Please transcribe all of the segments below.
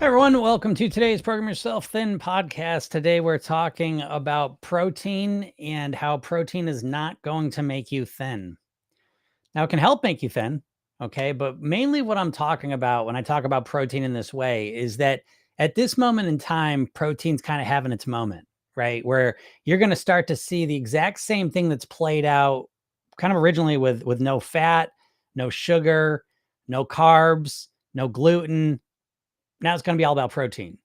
Hi, everyone. Welcome to today's Program Yourself Thin podcast. Today, we're talking about protein and how protein is not going to make you thin. Now, it can help make you thin, okay? But mainly what I'm talking about when I talk about protein in this way is that at this moment in time, protein's kind of having its moment, right? Where you're going to start to see the exact same thing that's played out kind of originally with no fat, no sugar, no carbs, no gluten. Now it's going to be all about protein.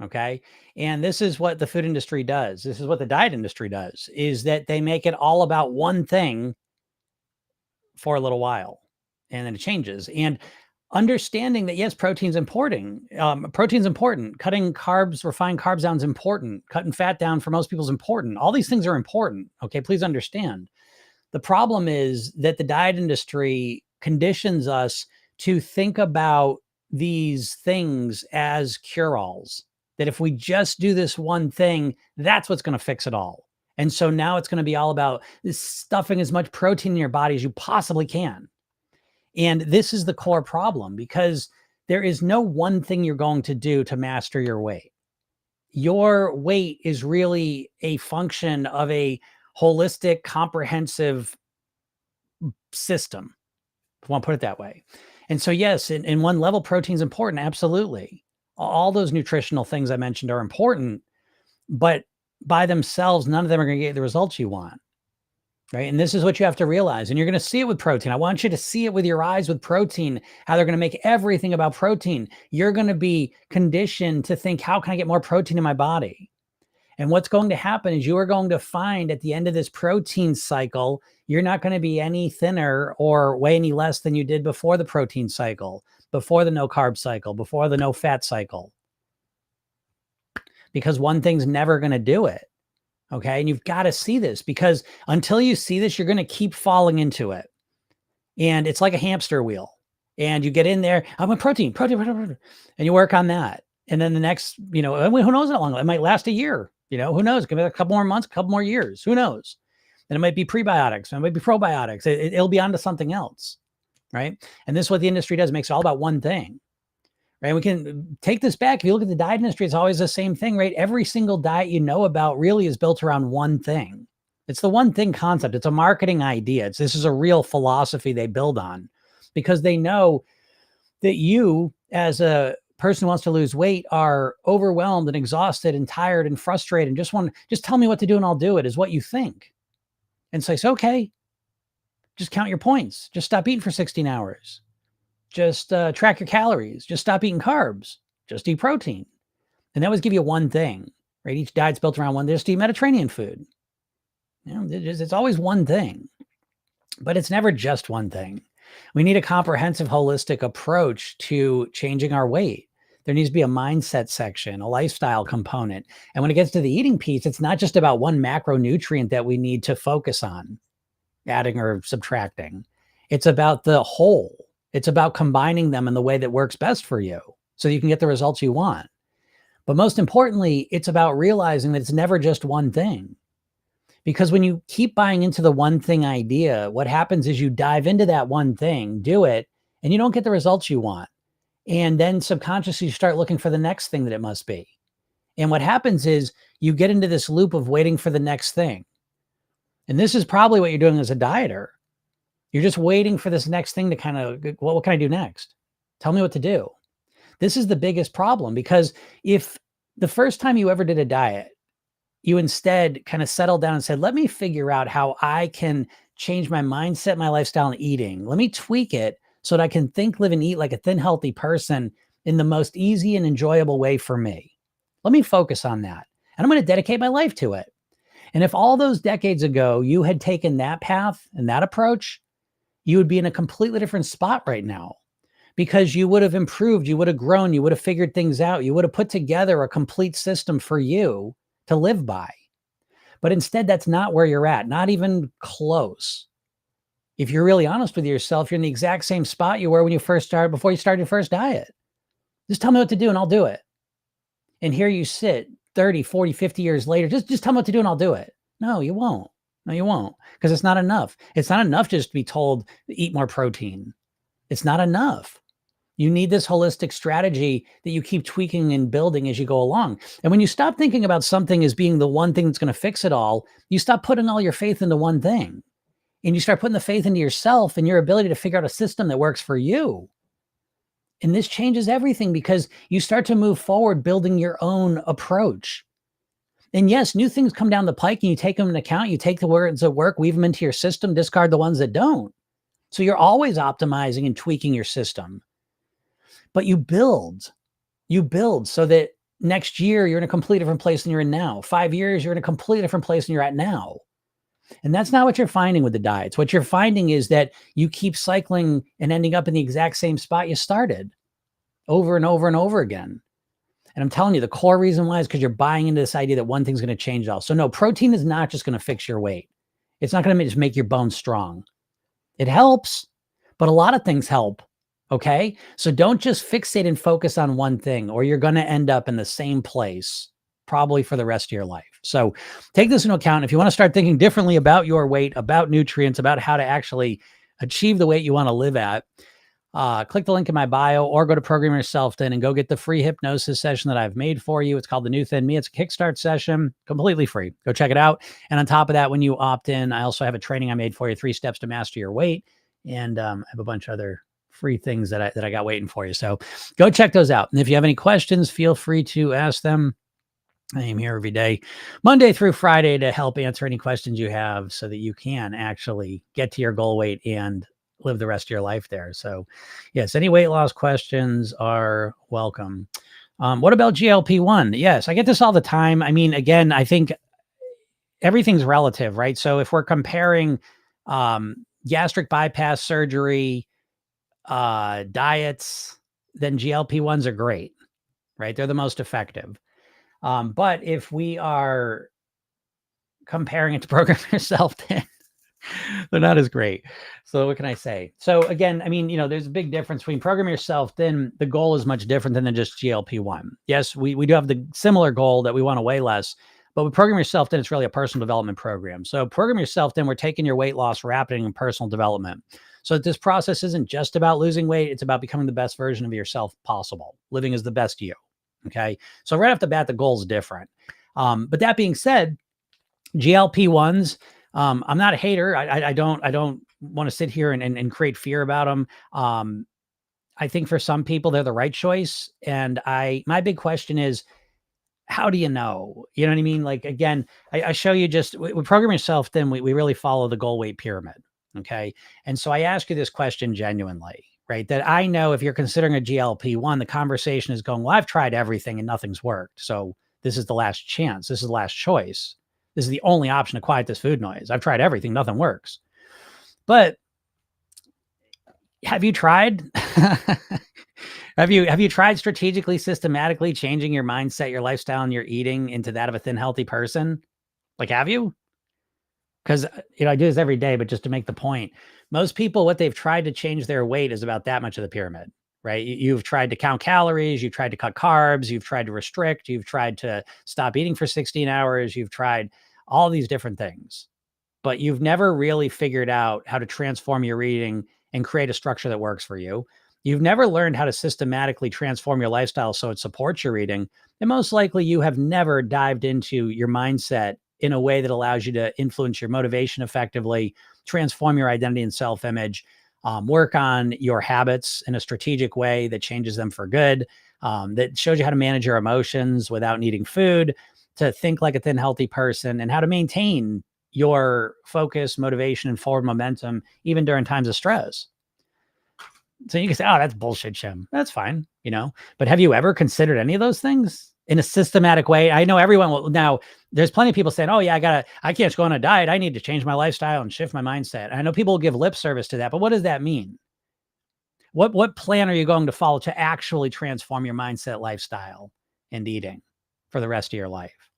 Okay. And this is what the food industry does. This is what the diet industry does, is that they make it all about one thing for a little while and then it changes. And understanding that, yes, protein's important. Protein's important. Cutting carbs, refined carbs down is important. Cutting fat down for most people is important. All these things are important. Okay. Please understand. The problem is that the diet industry conditions us to think about these things as cure-alls, that if we just do this one thing, that's what's going to fix it all. And so now it's going to be all about stuffing as much protein in your body as you possibly can. And this is the core problem, because there is no one thing you're going to do to master your weight. Your weight is really a function of a holistic, comprehensive system, if you want to put it that way. And so, yes, in one level, protein's important. Absolutely. All those nutritional things I mentioned are important, but by themselves, none of them are going to get the results you want. Right. And this is what you have to realize. And you're going to see it with protein. I want you to see it with your eyes with protein, how they're going to make everything about protein. You're going to be conditioned to think, how can I get more protein in my body? And what's going to happen is you are going to find at the end of this protein cycle, you're not going to be any thinner or weigh any less than you did before the protein cycle, before the no carb cycle, before the no fat cycle. Because one thing's never going to do it. Okay. And you've got to see this, because until you see this, you're going to keep falling into it. And it's like a hamster wheel. And you get in there, I want protein, and you work on that. And then the next, who knows how long? It might last a year. Who knows? It could be a couple more months, a couple more years. Who knows? And it might be prebiotics. It might be probiotics. It'll be onto something else. Right. And this is what the industry does. It makes it all about one thing. Right. We can take this back. If you look at the diet industry, it's always the same thing, right? Every single diet you know about really is built around one thing. It's the one thing concept. It's a marketing idea. This is a real philosophy they build on, because they know that you, as a person who wants to lose weight, are overwhelmed and exhausted and tired and frustrated and just tell me what to do and I'll do it, is what you think. And so I say, okay, just count your points. Just stop eating for 16 hours. Just track your calories. Just stop eating carbs. Just eat protein. And they always give you one thing, right? Each diet's built around one. Just eat Mediterranean food. It's always one thing, but it's never just one thing. We need a comprehensive, holistic approach to changing our weight. There needs to be a mindset section, a lifestyle component. And when it gets to the eating piece, it's not just about one macronutrient that we need to focus on adding or subtracting. It's about the whole. It's about combining them in the way that works best for you so you can get the results you want. But most importantly, it's about realizing that it's never just one thing. Because when you keep buying into the one thing idea, what happens is you dive into that one thing, do it, and you don't get the results you want. And then subconsciously you start looking for the next thing that it must be. And what happens is you get into this loop of waiting for the next thing. And this is probably what you're doing as a dieter. You're just waiting for this next thing to kind of, well, what can I do next? Tell me what to do. This is the biggest problem, because if the first time you ever did a diet, you instead kind of settled down and said, let me figure out how I can change my mindset, my lifestyle, and eating. Let me tweak it so that I can think, live, and eat like a thin, healthy person in the most easy and enjoyable way for me. Let me focus on that. And I'm going to dedicate my life to it. And if all those decades ago you had taken that path and that approach, you would be in a completely different spot right now, because you would have improved, you would have grown, you would have figured things out, you would have put together a complete system for you to live by. But instead, that's not where you're at, not even close. If you're really honest with yourself, you're in the exact same spot you were when you first started, before you started your first diet. Just tell me what to do and I'll do it. And here you sit 30, 40, 50 years later, just tell me what to do and I'll do it. No, you won't. No, you won't, because it's not enough. It's not enough just to be told, eat more protein. It's not enough. You need this holistic strategy that you keep tweaking and building as you go along. And when you stop thinking about something as being the one thing that's going to fix it all, you stop putting all your faith into one thing, and you start putting the faith into yourself and your ability to figure out a system that works for you. And this changes everything because you start to move forward building your own approach. And yes, new things come down the pike and you take them into account. You take the words that work, weave them into your system, discard the ones that don't. So you're always optimizing and tweaking your system. But you build so that next year you're in a completely different place than you're in now. 5 years, you're in a completely different place than you're at now. And that's not what you're finding with the diets. What you're finding is that you keep cycling and ending up in the exact same spot you started over and over and over again. And I'm telling you, the core reason why is because you're buying into this idea that one thing's going to change it all. So no, protein is not just going to fix your weight. It's not going to just make your bones strong. It helps, but a lot of things help. Okay. So don't just fixate and focus on one thing, or you're going to end up in the same place probably for the rest of your life. So take this into account. If you want to start thinking differently about your weight, about nutrients, about how to actually achieve the weight you want to live at, click the link in my bio or go to Program Yourself Thin and go get the free hypnosis session that I've made for you. It's called The New Thin Me. It's a kickstart session, completely free. Go check it out. And on top of that, when you opt in, I also have a training I made for you, 3 steps to master your weight. And I have a bunch of other free things that I got waiting for you. So go check those out. And if you have any questions, feel free to ask them. I am here every day, Monday through Friday, to help answer any questions you have so that you can actually get to your goal weight and live the rest of your life there. So yes, any weight loss questions are welcome. What about GLP-1? Yes, I get this all the time. I mean, again, I think everything's relative, right? So if we're comparing gastric bypass surgery, diets, then GLP-1s are great, right? They're the most effective. But if we are comparing it to Program Yourself Thin, they're not as great. So what can I say? So again, I mean, there's a big difference between Program Yourself Thin. The goal is much different than just GLP-1. Yes, we do have the similar goal that we want to weigh less, but with Program Yourself Thin, it's really a personal development program. So Program Yourself Thin, we're taking your weight loss, wrapping it in personal development. So this process isn't just about losing weight. It's about becoming the best version of yourself possible, living as the best you. Okay. So right off the bat, the goal is different. But that being said, GLP-1s, I'm not a hater. I don't want to sit here and create fear about them. I think for some people, they're the right choice. And my big question is, how do you know? You know what I mean? Like, again, I show you just with Program Yourself Thin, we really follow the goal weight pyramid. Okay. And so I ask you this question genuinely, right? That I know if you're considering a GLP-1, the conversation is going, well, I've tried everything and nothing's worked. So this is the last chance. This is the last choice. This is the only option to quiet this food noise. I've tried everything. Nothing works. But have you tried? Have you tried strategically, systematically changing your mindset, your lifestyle, and your eating into that of a thin, healthy person? Like, have you? Because, I do this every day, but just to make the point, most people, what they've tried to change their weight is about that much of the pyramid, right? You've tried to count calories, you've tried to cut carbs, you've tried to restrict, you've tried to stop eating for 16 hours, you've tried all these different things, but you've never really figured out how to transform your eating and create a structure that works for you. You've never learned how to systematically transform your lifestyle so it supports your eating. And most likely you have never dived into your mindset in a way that allows you to influence your motivation effectively, transform your identity and self-image, work on your habits in a strategic way that changes them for good, that shows you how to manage your emotions without needing food, to think like a thin, healthy person, and how to maintain your focus, motivation, and forward momentum, even during times of stress. So you can say, oh, that's bullshit, Shem. That's fine, but have you ever considered any of those things in a systematic way? I know everyone will. Now, there's plenty of people saying, oh yeah, I can't just go on a diet. I need to change my lifestyle and shift my mindset. And I know people will give lip service to that, but what does that mean? What plan are you going to follow to actually transform your mindset, lifestyle, and eating for the rest of your life?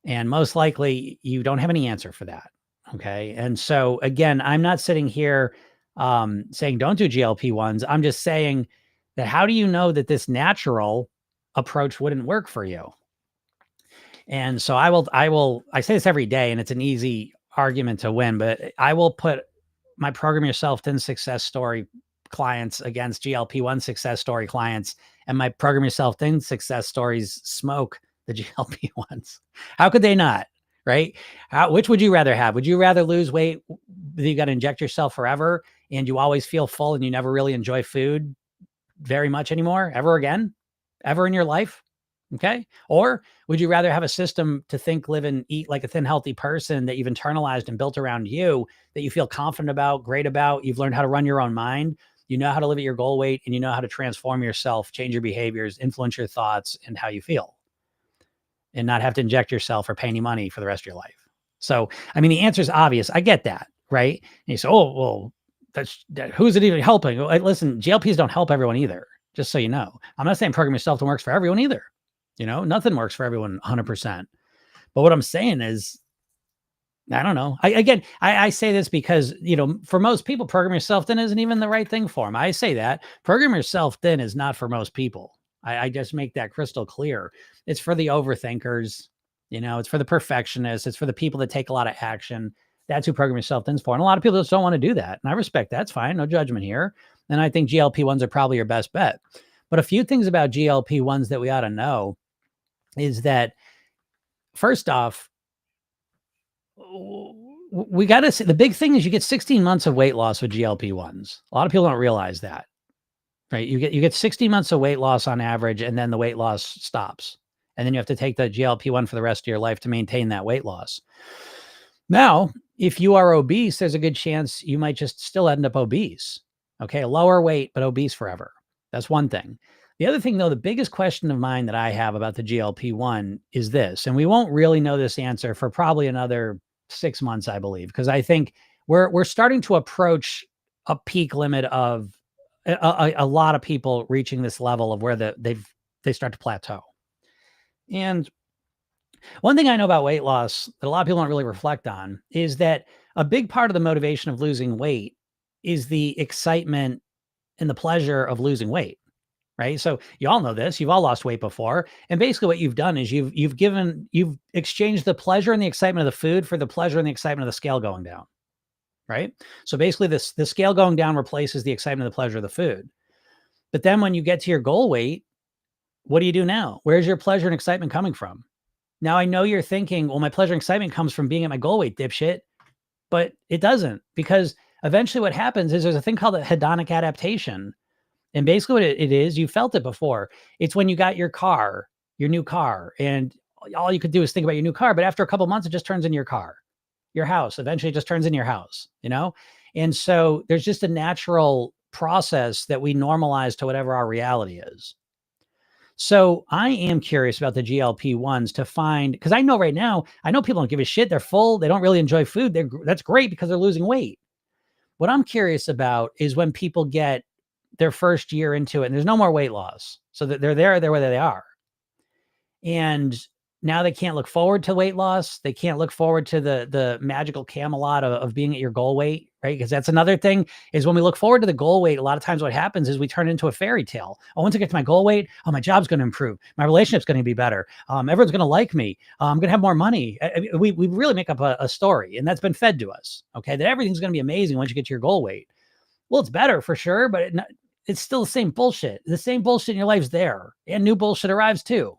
And most likely you don't have any answer for that. Okay. And so again, I'm not sitting here saying don't do GLP-1s. I'm just saying that how do you know that this natural approach wouldn't work for you? And so I say this every day, and it's an easy argument to win, but I will put my Program Yourself Thin success story clients against GLP-1 success story clients, and my Program Yourself Thin success stories smoke the GLP-1s. How could they not? Right? Which would you rather have? Would you rather lose weight that you got to inject yourself forever and you always feel full and you never really enjoy food very much anymore, ever again, ever in your life? Okay. Or would you rather have a system to think, live, and eat like a thin, healthy person that you've internalized and built around you, that you feel confident about, great about? You've learned how to run your own mind. You know how to live at your goal weight, and you know how to transform yourself, change your behaviors, influence your thoughts and how you feel, and not have to inject yourself or pay any money for the rest of your life. So, I mean, the answer is obvious. I get that, right? And you say, oh, well, who's it even helping? Listen, GLPs don't help everyone either, just so you know. I'm not saying Program Yourself Thin works for everyone either. Nothing works for everyone 100%. But what I'm saying is, I don't know. I say this because, for most people, Program Yourself Thin isn't even the right thing for them. I say that Program Yourself Thin is not for most people. I just make that crystal clear. It's for the overthinkers, it's for the perfectionists. It's for the people that take a lot of action. That's who Program Yourself Thin's for. And a lot of people just don't want to do that. And I respect that. It's fine. No judgment here. And I think GLP-1s are probably your best bet. But a few things about GLP-1s that we ought to know is that, first off, we got to see, the big thing is you get 16 months of weight loss with GLP-1s. A lot of people don't realize that. Right. You get 60 months of weight loss on average, and then the weight loss stops. And then you have to take the GLP-1 for the rest of your life to maintain that weight loss. Now, if you are obese, there's a good chance you might just still end up obese. Okay. Lower weight, but obese forever. That's one thing. The other thing, though, the biggest question of mine that I have about the GLP-1 is this, and we won't really know this answer for probably another 6 months, I believe, because I think we're starting to approach a peak limit of a lot of people reaching this level of where they start to plateau. And one thing I know about weight loss that a lot of people don't really reflect on is that a big part of the motivation of losing weight is the excitement and the pleasure of losing weight, right? So you all know this, you've all lost weight before. And basically what you've done is you've exchanged the pleasure and the excitement of the food for the pleasure and the excitement of the scale going down. Right? So basically the scale going down replaces the excitement and the pleasure of the food. But then when you get to your goal weight, what do you do now? Where's your pleasure and excitement coming from? Now, I know you're thinking, well, my pleasure and excitement comes from being at my goal weight, dipshit. But it doesn't, because eventually what happens is there's a thing called a hedonic adaptation. And basically what it is, you felt it before. It's when you got your new car, and all you could do is think about your new car. But after a couple of months, it just turns into your car. Your house eventually just turns into your house, And so there's just a natural process that we normalize to whatever our reality is. So I am curious about the GLP-1s to find, because I know right now, people don't give a shit. They're full. They don't really enjoy food. That's great because they're losing weight. What I'm curious about is when people get their first year into it and there's no more weight loss. So that they're where they are. And now they can't look forward to weight loss. They can't look forward to the magical Camelot of being at your goal weight, right? Because that's another thing, is when we look forward to the goal weight, a lot of times what happens is we turn into a fairy tale. Oh, once I get to my goal weight, my job's going to improve. My relationship's going to be better. Everyone's going to like me. I'm going to have more money. We really make up a story, and that's been fed to us, okay? That everything's going to be amazing once you get to your goal weight. Well, it's better for sure, but it's still the same bullshit. The same bullshit in your life's there, and new bullshit arrives too.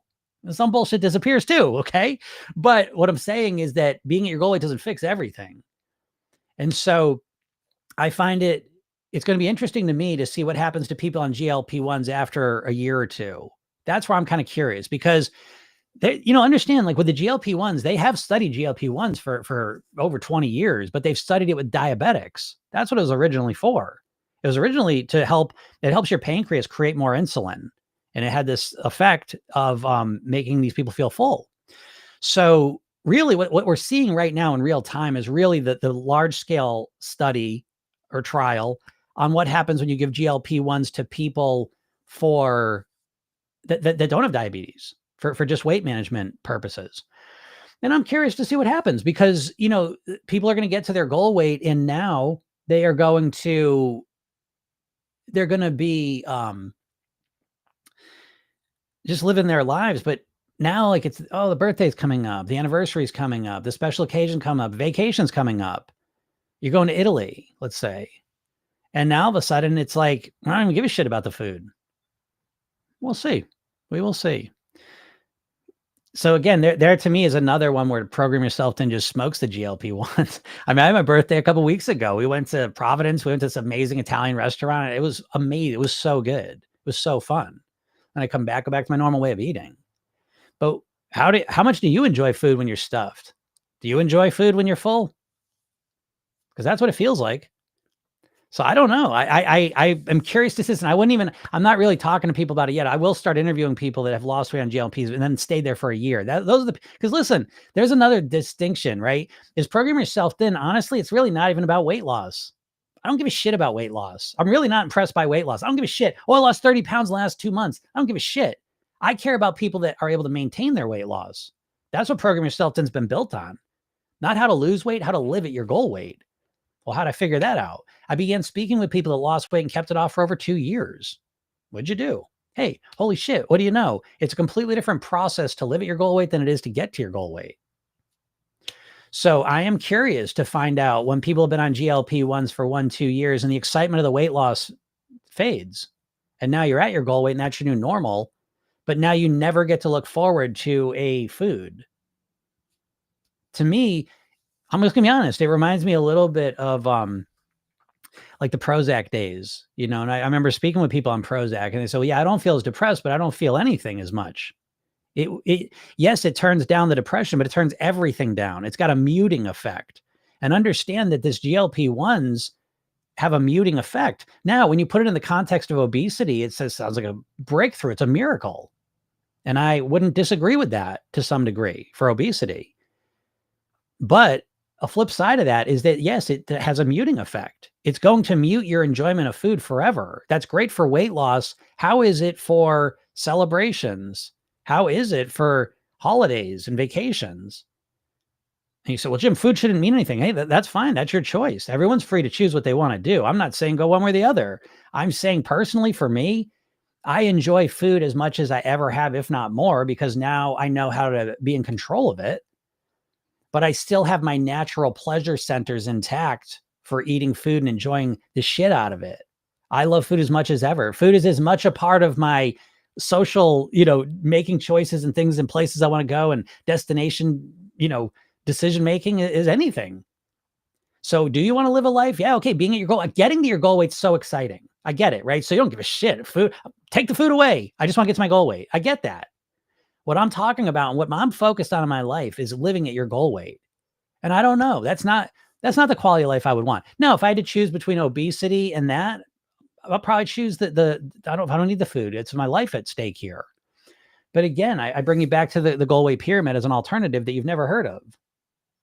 Some bullshit disappears too, okay? But what I'm saying is that being at your goal weight doesn't fix everything. And so I find it's going to be interesting to me to see what happens to people on GLP-1s after a year or two. That's where I'm kind of curious, because they, understand, like with the GLP-1s, they have studied GLP-1s for over 20 years, but they've studied it with diabetics. That's what it was originally for. It was originally it helps your pancreas create more insulin. And it had this effect of making these people feel full. So really what we're seeing right now in real time is really the large scale study or trial on what happens when you give GLP-1s to people that don't have diabetes for just weight management purposes. And I'm curious to see what happens, because, people are going to get to their goal weight, and now they're going to be, just living their lives. But now, like, it's, the birthday's coming up, the anniversary's coming up, the special occasion coming up, vacation's coming up. You're going to Italy, let's say. And now all of a sudden it's like, I don't even give a shit about the food. We'll see. We will see. So again, there to me is another one where to program yourself then just smokes the GLP-1s. I mean, I had my birthday a couple of weeks ago. We went to Providence. We went to this amazing Italian restaurant. It was amazing. It was so good. It was so fun. And I go back to my normal way of eating. But how much do you enjoy food when you're stuffed? Do you enjoy food when you're full? Because that's what it feels like. So I don't know. I am curious to this, and I'm not really talking to people about it yet. I will start interviewing people that have lost weight on GLPs and then stayed there for a year. Because listen, there's another distinction, right? Is program yourself thin. Honestly, it's really not even about weight loss. I don't give a shit about weight loss. I'm really not impressed by weight loss. I don't give a shit. Oh, I lost 30 pounds in the last 2 months. I don't give a shit. I care about people that are able to maintain their weight loss. That's what program yourself thin's been built on. Not how to lose weight, how to live at your goal weight. Well, how'd I figure that out? I began speaking with people that lost weight and kept it off for over 2 years. What'd you do? Hey, holy shit, what do you know? It's a completely different process to live at your goal weight than it is to get to your goal weight. So I am curious to find out when people have been on GLP-1s for 1-2 years and the excitement of the weight loss fades. And now you're at your goal weight and that's your new normal. But now you never get to look forward to a food. To me, I'm just gonna be honest. It reminds me a little bit of like the Prozac days, and I remember speaking with people on Prozac and they said, well, yeah, I don't feel as depressed, but I don't feel anything as much. Yes, it turns down the depression, but it turns everything down. It's got a muting effect. And understand that this GLP-1s have a muting effect. Now, when you put it in the context of obesity, it sounds like a breakthrough. It's a miracle. And I wouldn't disagree with that to some degree for obesity. But a flip side of that is that, yes, it has a muting effect. It's going to mute your enjoyment of food forever. That's great for weight loss. How is it for celebrations? How is it for holidays and vacations? And you say, well, Jim, food shouldn't mean anything. Hey, that's fine. That's your choice. Everyone's free to choose what they want to do. I'm not saying go one way or the other. I'm saying personally for me, I enjoy food as much as I ever have, if not more, because now I know how to be in control of it. But I still have my natural pleasure centers intact for eating food and enjoying the shit out of it. I love food as much as ever. Food is as much a part of my social, making choices and things and places I want to go and destination, decision making as anything. So do you want to live a life? Yeah. Okay. Being at your goal, getting to your goal weight's so exciting. I get it. Right. So you don't give a shit. Food, take the food away. I just want to get to my goal weight. I get that. What I'm talking about and what I'm focused on in my life is living at your goal weight. And I don't know. That's not the quality of life I would want. Now, if I had to choose between obesity and that, I'll probably choose I don't need the food. It's my life at stake here. But again, I bring you back to the goal weight pyramid as an alternative that you've never heard of.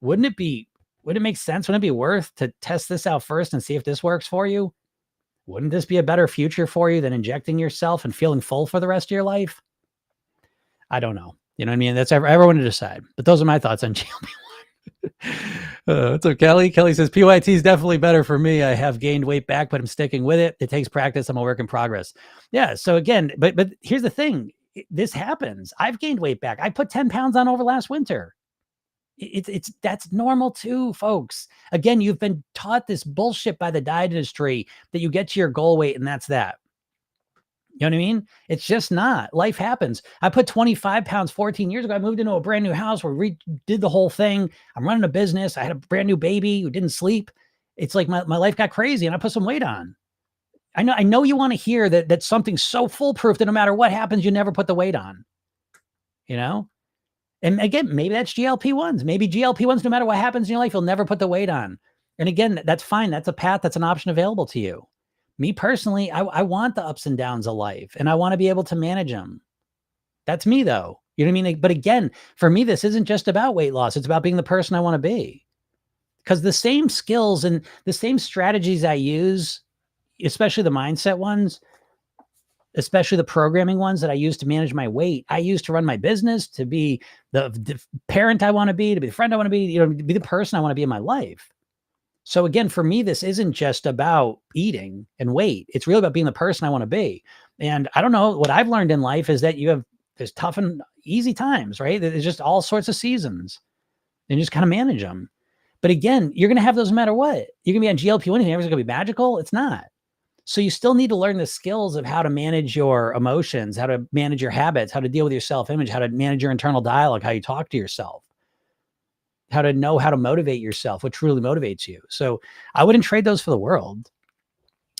Would it make sense? Wouldn't it be worth to test this out first and see if this works for you? Wouldn't this be a better future for you than injecting yourself and feeling full for the rest of your life? I don't know. You know what I mean? That's everyone to decide. But those are my thoughts on GLP-1. So Kelly says, PYT is definitely better for me. I have gained weight back, but I'm sticking with it. It takes practice. I'm a work in progress. Yeah. So again, but here's the thing. This happens. I've gained weight back. I put 10 pounds on over last winter. That's normal too, folks. Again, you've been taught this bullshit by the diet industry that you get to your goal weight and that's that. You know what I mean? It's just not. Life happens. I put 25 pounds 14 years ago. I moved into a brand new house where we did the whole thing. I'm running a business. I had a brand new baby who didn't sleep. It's like my life got crazy and I put some weight on. I know you want to hear that something's so foolproof that no matter what happens, you never put the weight on. And again, maybe that's GLP-1s. Maybe GLP-1s, no matter what happens in your life, you'll never put the weight on. And again, that's fine. That's a path. That's an option available to you. Me personally, I want the ups and downs of life and I want to be able to manage them. That's me though. You know what I mean? But again, for me, this isn't just about weight loss. It's about being the person I want to be. Because the same skills and the same strategies I use, especially the mindset ones, especially the programming ones that I use to manage my weight, I use to run my business, to be the parent I want to be the friend I want to be, to be the person I want to be in my life. So again, for me, this isn't just about eating and weight. It's really about being the person I want to be. And I don't know, what I've learned in life is that there's tough and easy times, right? There's just all sorts of seasons and you just kind of manage them. But again, you're going to have those no matter what. You're going to be on GLP-1, everything's going to be magical. It's not. So you still need to learn the skills of how to manage your emotions, how to manage your habits, how to deal with your self-image, how to manage your internal dialogue, how you talk to yourself, how to know how to motivate yourself, what truly motivates you. So I wouldn't trade those for the world.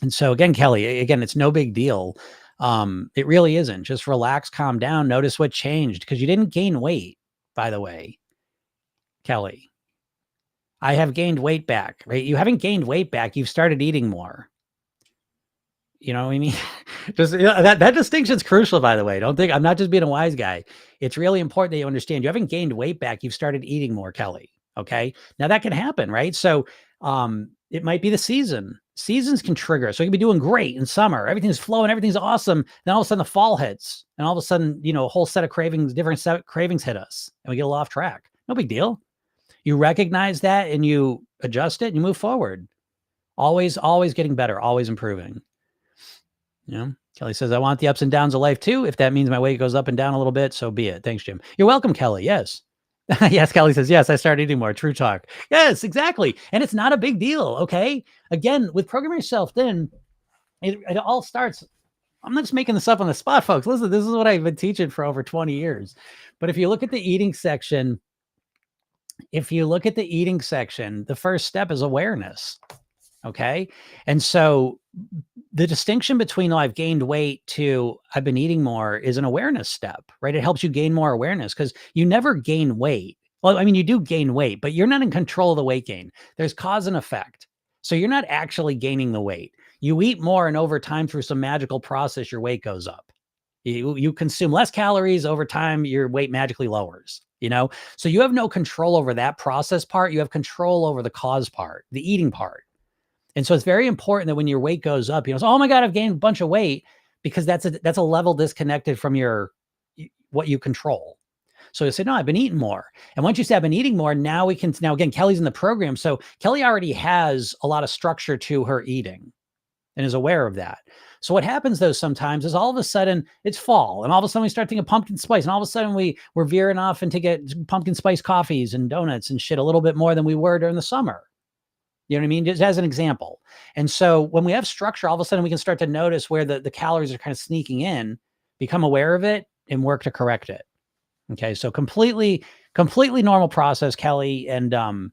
And so again, Kelly, again, it's no big deal. It really isn't. Just relax, calm down, notice what changed, because you didn't gain weight, by the way, Kelly. I have gained weight back, right? You haven't gained weight back. You've started eating more. You know what I mean? Just that distinction is crucial, by the way. Don't think I'm not just being a wise guy. It's really important that you understand you haven't gained weight back. You've started eating more, Kelly. Okay. Now that can happen, right? So it might be the season. Seasons can trigger. So you can be doing great in summer. Everything's flowing, everything's awesome. Then all of a sudden the fall hits, and all of a sudden, a whole set of cravings, different set of cravings hit us, and we get a little off track. No big deal. You recognize that and you adjust it and you move forward. Always getting better, always improving. Kelly says, I want the ups and downs of life too. If that means my weight goes up and down a little bit, so be it. Thanks, Jim. You're welcome, Kelly. Yes. Yes, Kelly says, yes, I started eating more. True talk. Yes, exactly. And it's not a big deal. Okay. Again, with programming yourself thin, it all starts. I'm not just making this up on the spot, folks. Listen, this is what I've been teaching for over 20 years. But if you look at the eating section, the first step is awareness. Okay. And so the distinction between I've gained weight to I've been eating more is an awareness step, right? It helps you gain more awareness because you never gain weight. Well, I mean, you do gain weight, but you're not in control of the weight gain. There's cause and effect. So you're not actually gaining the weight. You eat more, and over time, through some magical process, your weight goes up. You consume less calories over time, your weight magically lowers, So you have no control over that process part. You have control over the cause part, the eating part. And so it's very important that when your weight goes up, oh my God, I've gained a bunch of weight, because that's a level disconnected from what you control. So you say, no, I've been eating more. And once you say I've been eating more, now again, Kelly's in the program. So Kelly already has a lot of structure to her eating and is aware of that. So what happens though sometimes is all of a sudden it's fall, and all of a sudden we start thinking pumpkin spice, and all of a sudden we're veering off into get pumpkin spice coffees and donuts and shit a little bit more than we were during the summer. You know what I mean? Just as an example. And so when we have structure, all of a sudden we can start to notice where the calories are kind of sneaking in, become aware of it, and work to correct it. Okay. So completely normal process, Kelly. And I'm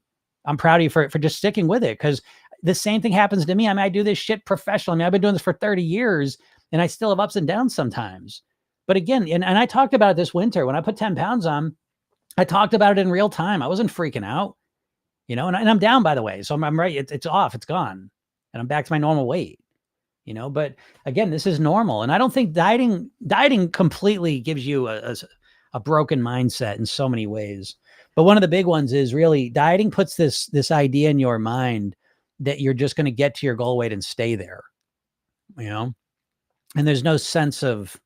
proud of you for just sticking with it, because the same thing happens to me. I mean, I do this shit professionally. I mean, I've been doing this for 30 years and I still have ups and downs sometimes. But again, and I talked about it this winter when I put 10 pounds on, I talked about it in real time. I wasn't freaking out. And I'm down, by the way. So I'm right. It's off. It's gone. And I'm back to my normal weight, but again, this is normal. And I don't think dieting completely gives you a broken mindset in so many ways. But one of the big ones is really dieting puts this idea in your mind that you're just going to get to your goal weight and stay there, and there's no sense of,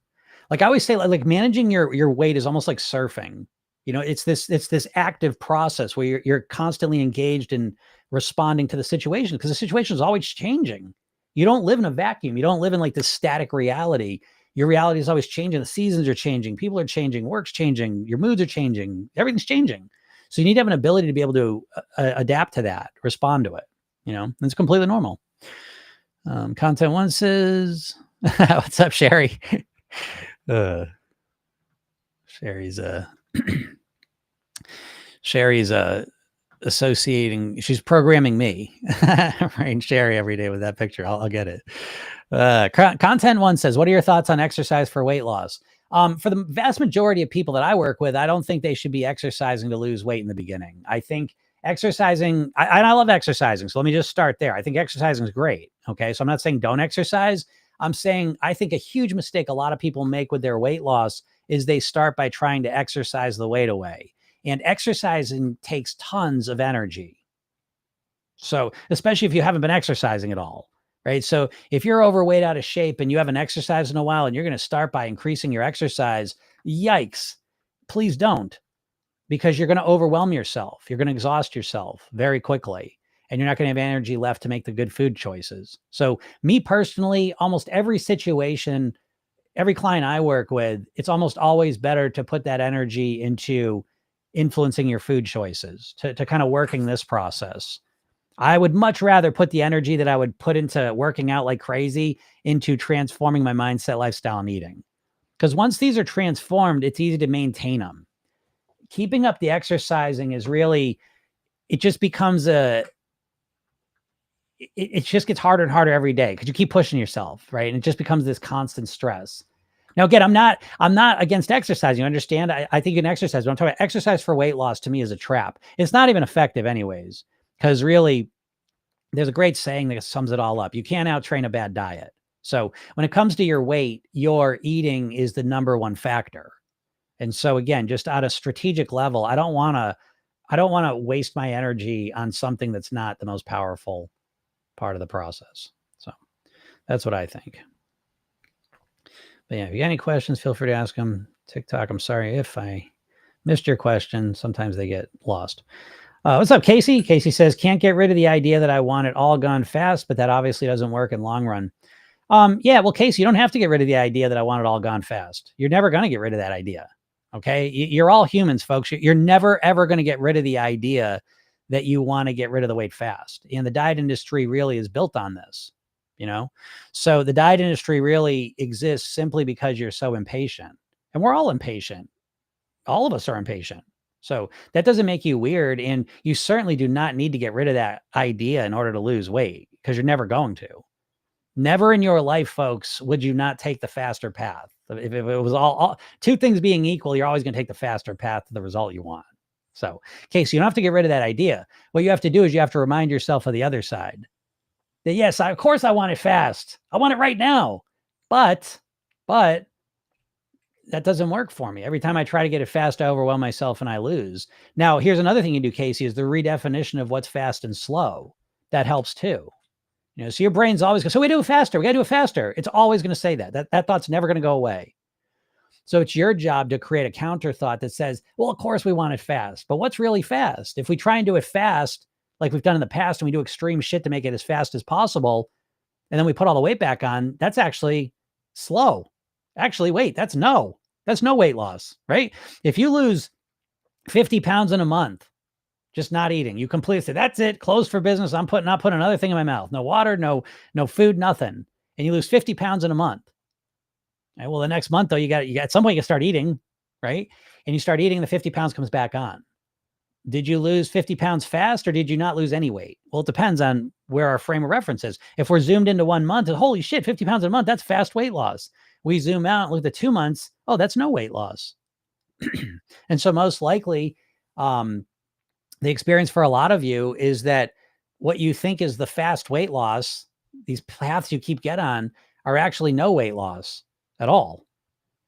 like I always say, like managing your weight is almost like surfing. It's this active process where you're constantly engaged in responding to the situation, because the situation is always changing. You don't live in a vacuum. You don't live in like this static reality. Your reality is always changing. The seasons are changing. People are changing. Work's changing. Your moods are changing. Everything's changing. So you need to have an ability to be able to adapt to that, respond to it. It's completely normal. Content one says, what's up, Sherry? Sherry's associating, she's programming me, right? Sherry every day with that picture. I'll get it. Content one says, what are your thoughts on exercise for weight loss? For the vast majority of people that I work with, I don't think they should be exercising to lose weight in the beginning. I think exercising, I love exercising. So let me just start there. I think exercising is great. Okay. So I'm not saying don't exercise. I'm saying I think a huge mistake a lot of people make with their weight loss is they start by trying to exercise the weight away. And exercising takes tons of energy. So especially if you haven't been exercising at all, right? So if you're overweight, out of shape, and you haven't exercised in a while, and you're going to start by increasing your exercise, yikes, please don't, because you're going to overwhelm yourself. You're going to exhaust yourself very quickly, and you're not going to have energy left to make the good food choices. So me personally, almost every situation, every client I work with, it's almost always better to put that energy into influencing your food choices, to kind of working this process. I would much rather put the energy that I would put into working out like crazy into transforming my mindset, lifestyle, and eating. Because once these are transformed, it's easy to maintain them. Keeping up the exercising is really, it just becomes it just gets harder and harder every day because you keep pushing yourself, right? And it just becomes this constant stress. Now, again, I'm not against exercise. You understand? I think you can exercise, but I'm talking about exercise for weight loss. To me, is a trap. It's not even effective, anyways, because really, there's a great saying that sums it all up. You can't out-train a bad diet. So when it comes to your weight, your eating is the number one factor. And so again, just at a strategic level, I don't want to waste my energy on something that's not the most powerful part of the process. So that's what I think. But yeah, if you got any questions, feel free to ask them. TikTok, I'm sorry if I missed your question. Sometimes they get lost. What's up, Casey? Casey says, can't get rid of the idea that I want it all gone fast, but that obviously doesn't work in long run. Yeah, well, Casey, you don't have to get rid of the idea that I want it all gone fast. You're never going to get rid of that idea. Okay. You're all humans, folks. You're never, ever going to get rid of the idea that you want to get rid of the weight fast. And the diet industry really is built on this, So the diet industry really exists simply because you're so impatient. And we're all impatient. All of us are impatient. So that doesn't make you weird. And you certainly do not need to get rid of that idea in order to lose weight because you're never going to. Never in your life, folks, would you not take the faster path. If it was all two things being equal, you're always going to take the faster path to the result you want. So, okay, so you don't have to get rid of that idea. What you have to do is you have to remind yourself of the other side. That yes, of course I want it fast. I want it right now. But that doesn't work for me. Every time I try to get it fast, I overwhelm myself and I lose. Now, here's another thing you do, Casey, is the redefinition of what's fast and slow. That helps too. So your brain's always going, so we do it faster. We got to do it faster. It's always going to say that. That thought's never going to go away. So it's your job to create a counter thought that says, well, of course we want it fast, but what's really fast? If we try and do it fast, like we've done in the past, and we do extreme shit to make it as fast as possible, and then we put all the weight back on, that's actually slow. Actually, wait, that's no weight loss, right? If you lose 50 pounds in a month, just not eating, you completely say, that's it, closed for business. I'm not putting another thing in my mouth. No water, no food, nothing. And you lose 50 pounds in a month. Right? Well, the next month though, you got at some point you start eating, right? And you start eating, the 50 pounds comes back on. Did you lose 50 pounds fast or did you not lose any weight? Well, it depends on where our frame of reference is. If we're zoomed into 1 month, holy shit, 50 pounds in a month, that's fast weight loss. We zoom out and look at the 2 months. Oh, that's no weight loss. And so most likely, the experience for a lot of you is that what you think is the fast weight loss, these paths you keep get on, are actually no weight loss at all.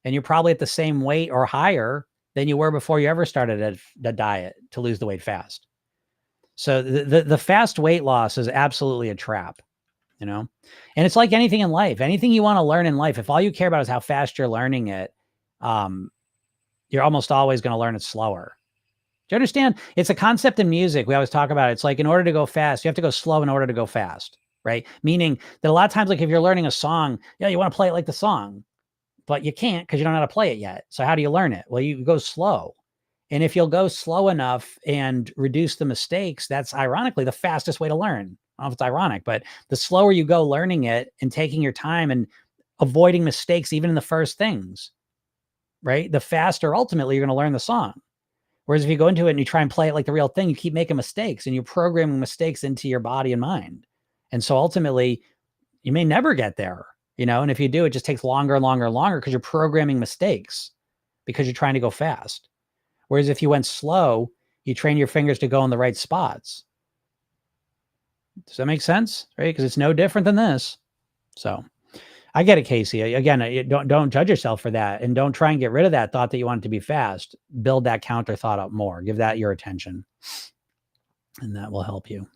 And you're probably at the same weight or higher than you were before you ever started a diet to lose the weight fast. So the fast weight loss is absolutely a trap, and it's like anything in life, anything you want to learn in life. If all you care about is how fast you're learning it, you're almost always going to learn it slower. Do you understand? It's a concept in music. We always talk about it. It's like, in order to go fast, you have to go slow in order to go fast, right? Meaning that a lot of times, like if you're learning a song, you want to play it like the song, but you can't because you don't know how to play it yet. So how do you learn it? Well, you go slow. And if you'll go slow enough and reduce the mistakes, that's ironically the fastest way to learn. I don't know if it's ironic, but the slower you go learning it and taking your time and avoiding mistakes, even in the first things, right? The faster ultimately you're going to learn the song. Whereas if you go into it and you try and play it like the real thing, you keep making mistakes and you're programming mistakes into your body and mind. And so ultimately you may never get there, and if you do, it just takes longer and longer and longer because you're programming mistakes because you're trying to go fast. Whereas if you went slow, you train your fingers to go in the right spots. Does that make sense? Right? Because it's no different than this. So I get it, Casey. Again, don't judge yourself for that. And don't try and get rid of that thought that you want it to be fast. Build that counter thought up more. Give that your attention. And that will help you.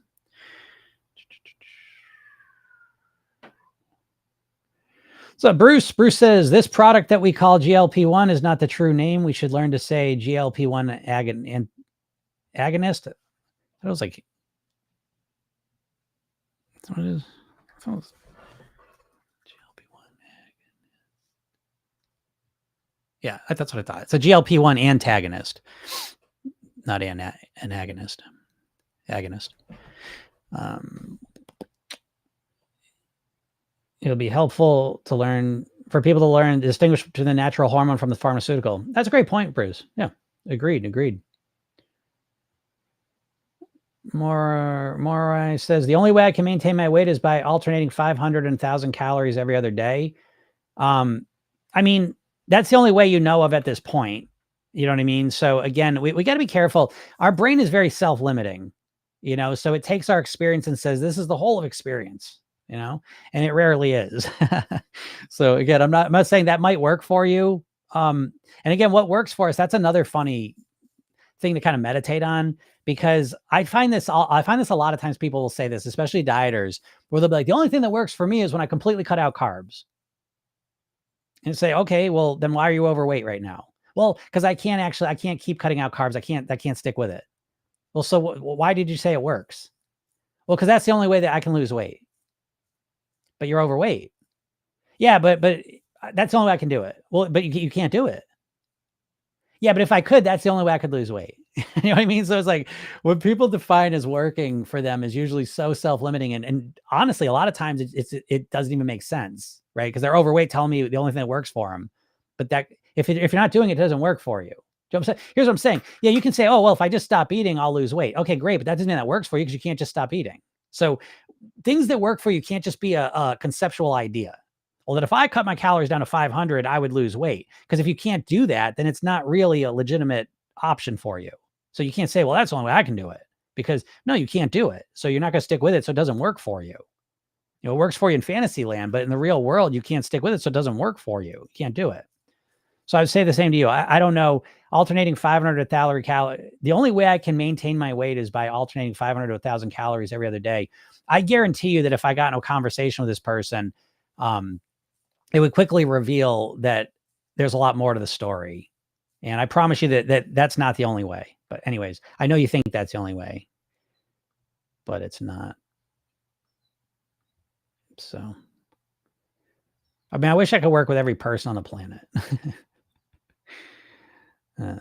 So Bruce says, this product that we call GLP-1 is not the true name. We should learn to say GLP-1 agonist. It was like, what is GLP-1 agonist? Yeah, that's what I thought. It's a GLP-1 antagonist, not an agonist. Agonist. It'll be helpful to learn for people to learn to distinguish between the natural hormone from the pharmaceutical. That's a great point, Bruce. Yeah, agreed. More says the only way I can maintain my weight is by alternating 500 and 1,000 calories every other day. I mean, that's the only way you know of at this point. You know what I mean? So again, we got to be careful. Our brain is very self-limiting, so it takes our experience and says, this is the whole of experience, and it rarely is. So again, I'm not saying that might work for you. And again, what works for us, that's another funny thing to kind of meditate on, because I find this a lot of times people will say this, especially dieters, where they'll be like, the only thing that works for me is when I completely cut out carbs. And say, okay, well, then why are you overweight right now? Well, because I can't keep cutting out carbs. I can't stick with it. Well, so why did you say it works? Well, because that's the only way that I can lose weight. But you're overweight. Yeah, but that's the only way I can do it. Well, but you can't do it. Yeah, but if I could, that's the only way I could lose weight. You know what I mean? So it's like what people define as working for them is usually so self-limiting. And honestly, a lot of times it doesn't even make sense, right? Because they're overweight telling me the only thing that works for them. But that if you're not doing it, it doesn't work for you. You know what I'm saying? Here's what I'm saying. Yeah, you can say, oh, well, if I just stop eating, I'll lose weight. Okay, great. But that doesn't mean that works for you because you can't just stop eating. So things that work for you can't just be a conceptual idea. Well, that if I cut my calories down to 500, I would lose weight. Because if you can't do that, then it's not really a legitimate option for you. So you can't say, well, that's the only way I can do it. Because no, you can't do it. So you're not going to stick with it. So it doesn't work for you. It works for you in fantasy land, but in the real world, you can't stick with it. So it doesn't work for you. You can't do it. So I would say the same to you. I don't know. Alternating 500 to calorie. The only way I can maintain my weight is by alternating 500 to 1,000 calories every other day. I guarantee you that if I got in a conversation with this person, it would quickly reveal that there's a lot more to the story. And I promise you that that's not the only way. But anyways, I know you think that's the only way, but it's not. So, I mean, I wish I could work with every person on the planet. The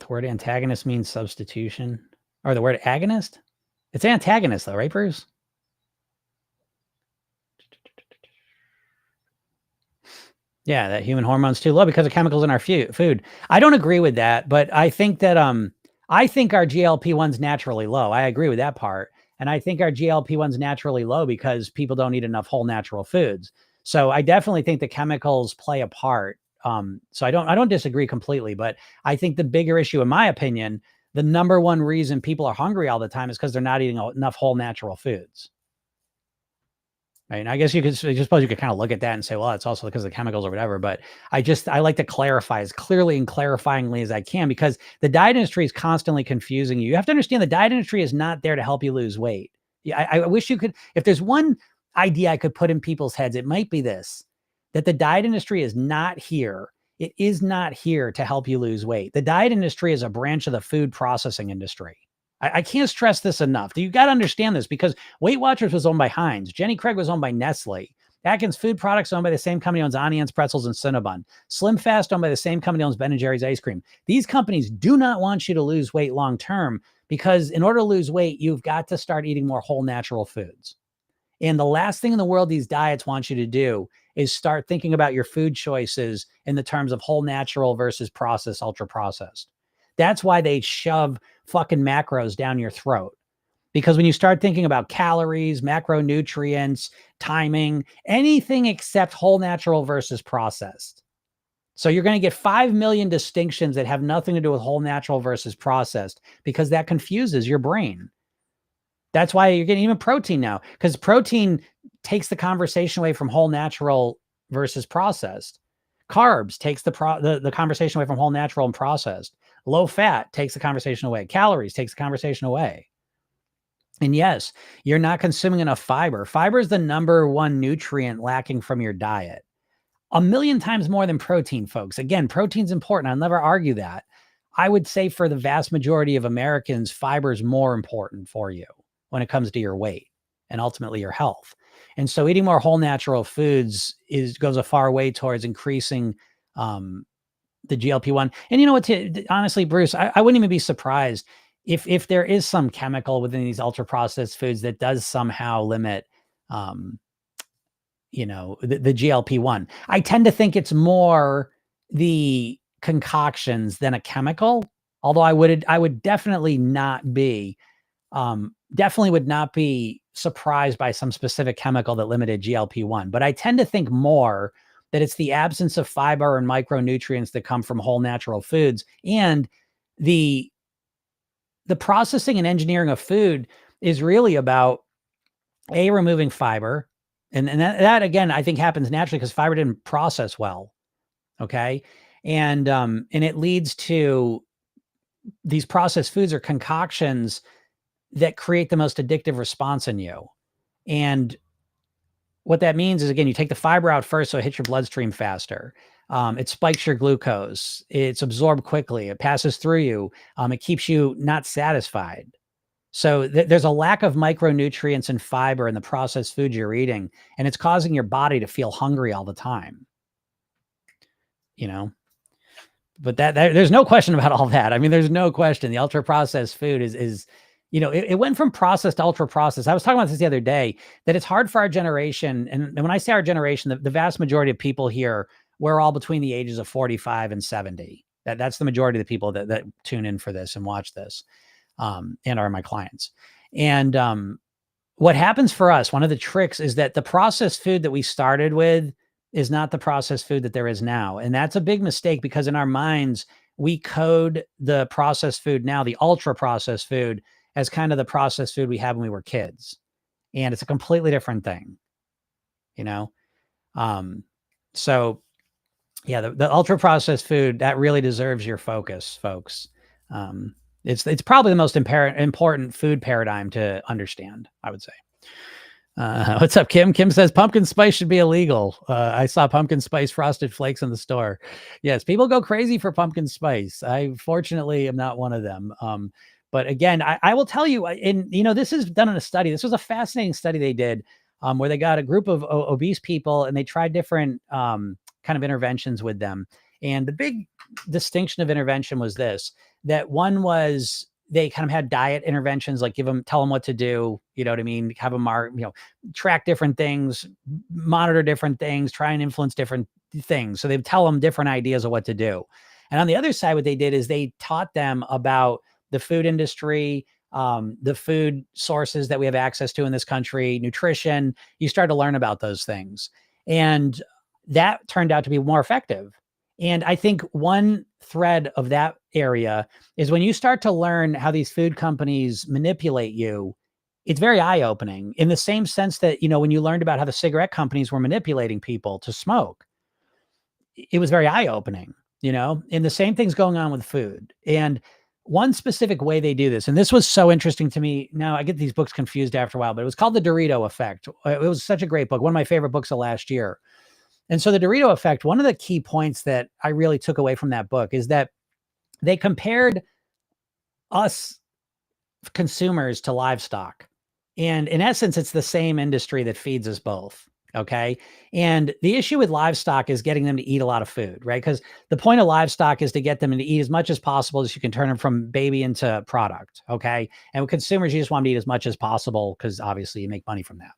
word antagonist means substitution. Or the word agonist? It's antagonist though, right, Bruce? Yeah, that human hormones too low because of chemicals in our food. I don't agree with that, but I think that I think our GLP-1's naturally low. I agree with that part. And I think our GLP-1's naturally low because people don't eat enough whole natural foods. So I definitely think the chemicals play a part. So I don't disagree completely, but I think the bigger issue, in my opinion, the number one reason people are hungry all the time is because they're not eating enough whole natural foods. Right. And I guess I suppose you could kind of look at that and say, well, it's also because of the chemicals or whatever. But I like to clarify as clearly and clarifyingly as I can, because the diet industry is constantly confusing you. You have to understand the diet industry is not there to help you lose weight. Yeah, I wish you could, if there's one idea I could put in people's heads, it might be this, that the diet industry is not here. It is not here to help you lose weight. The diet industry is a branch of the food processing industry. I can't stress this enough. You got to understand this, because Weight Watchers was owned by Heinz. Jenny Craig was owned by Nestle. Atkins Food Products owned by the same company owns Onions, Pretzels, and Cinnabon. Slim Fast owned by the same company owns Ben & Jerry's ice cream. These companies do not want you to lose weight long term, because in order to lose weight, you've got to start eating more whole natural foods. And the last thing in the world these diets want you to do is start thinking about your food choices in the terms of whole natural versus processed, ultra processed. That's why they shove fucking macros down your throat. Because when you start thinking about calories, macronutrients, timing, anything except whole natural versus processed. So you're going to get 5 million distinctions that have nothing to do with whole natural versus processed, because that confuses your brain. That's why you're getting even protein now, because protein takes the conversation away from whole natural versus processed. Carbs takes the conversation away from whole natural and processed. Low fat takes the conversation away. Calories takes the conversation away. And yes, you're not consuming enough fiber. Fiber is the number one nutrient lacking from your diet. 1,000,000 times more than protein, folks. Again, protein's important. I'll never argue that. I would say for the vast majority of Americans, fiber is more important for you when it comes to your weight and ultimately your health. And so eating more whole natural foods goes a far way towards increasing the GLP-1. And you know what, honestly, Bruce, I wouldn't even be surprised if there is some chemical within these ultra processed foods that does somehow limit, um, the GLP-1. I tend to think it's more the concoctions than a chemical. Although I would definitely would not be surprised by some specific chemical that limited GLP-1. But I tend to think more that it's the absence of fiber and micronutrients that come from whole natural foods, and the processing and engineering of food is really about removing fiber. And that again, I think happens naturally because fiber didn't process well. Okay. And it leads to these processed foods or concoctions that create the most addictive response in you. And what that means is, again, you take the fiber out first, so it hits your bloodstream faster. It spikes your glucose. It's absorbed quickly. It passes through you. It keeps you not satisfied. So there's a lack of micronutrients and fiber in the processed food you're eating, and it's causing your body to feel hungry all the time. But that there's no question about all that. I mean, there's no question. The ultra processed food is it went from processed to ultra processed. I was talking about this the other day, that it's hard for our generation. And when I say our generation, the vast majority of people here, we're all between the ages of 45 and 70. That's the majority of the people that tune in for this and watch this, and are my clients. And what happens for us, one of the tricks is that the processed food that we started with is not the processed food that there is now. And that's a big mistake, because in our minds, we code the processed food now, the ultra processed food, as kind of the processed food we had when we were kids. And it's a completely different thing, So yeah, the ultra processed food, that really deserves your focus, folks. It's probably the most important food paradigm to understand, I would say. What's up, Kim? Kim says pumpkin spice should be illegal. I saw pumpkin spice frosted flakes in the store. Yes, people go crazy for pumpkin spice. I fortunately am not one of them. But again, I will tell you, this is done in a study. This was a fascinating study they did, where they got a group of obese people and they tried different kind of interventions with them. And the big distinction of intervention was this, that one was they kind of had diet interventions, like tell them what to do, you know what I mean? Have them track different things, monitor different things, try and influence different things. So they'd tell them different ideas of what to do. And on the other side, what they did is they taught them about the food industry, the food sources that we have access to in this country, nutrition. You start to learn about those things. And that turned out to be more effective. And I think one thread of that area is when you start to learn how these food companies manipulate you, it's very eye-opening, in the same sense that, when you learned about how the cigarette companies were manipulating people to smoke, it was very eye-opening, and the same thing's going on with food. And one specific way they do this, and this was so interesting to me. Now I get these books confused after a while, but it was called The Dorito Effect. It was such a great book. One of my favorite books of last year. And so the Dorito Effect, one of the key points that I really took away from that book is that they compared us consumers to livestock. And in essence, it's the same industry that feeds us both. Okay. And the issue with livestock is getting them to eat a lot of food, right? Because the point of livestock is to get them to eat as much as possible, as you can turn them from baby into product. Okay. And with consumers, you just want them to eat as much as possible, because obviously you make money from that.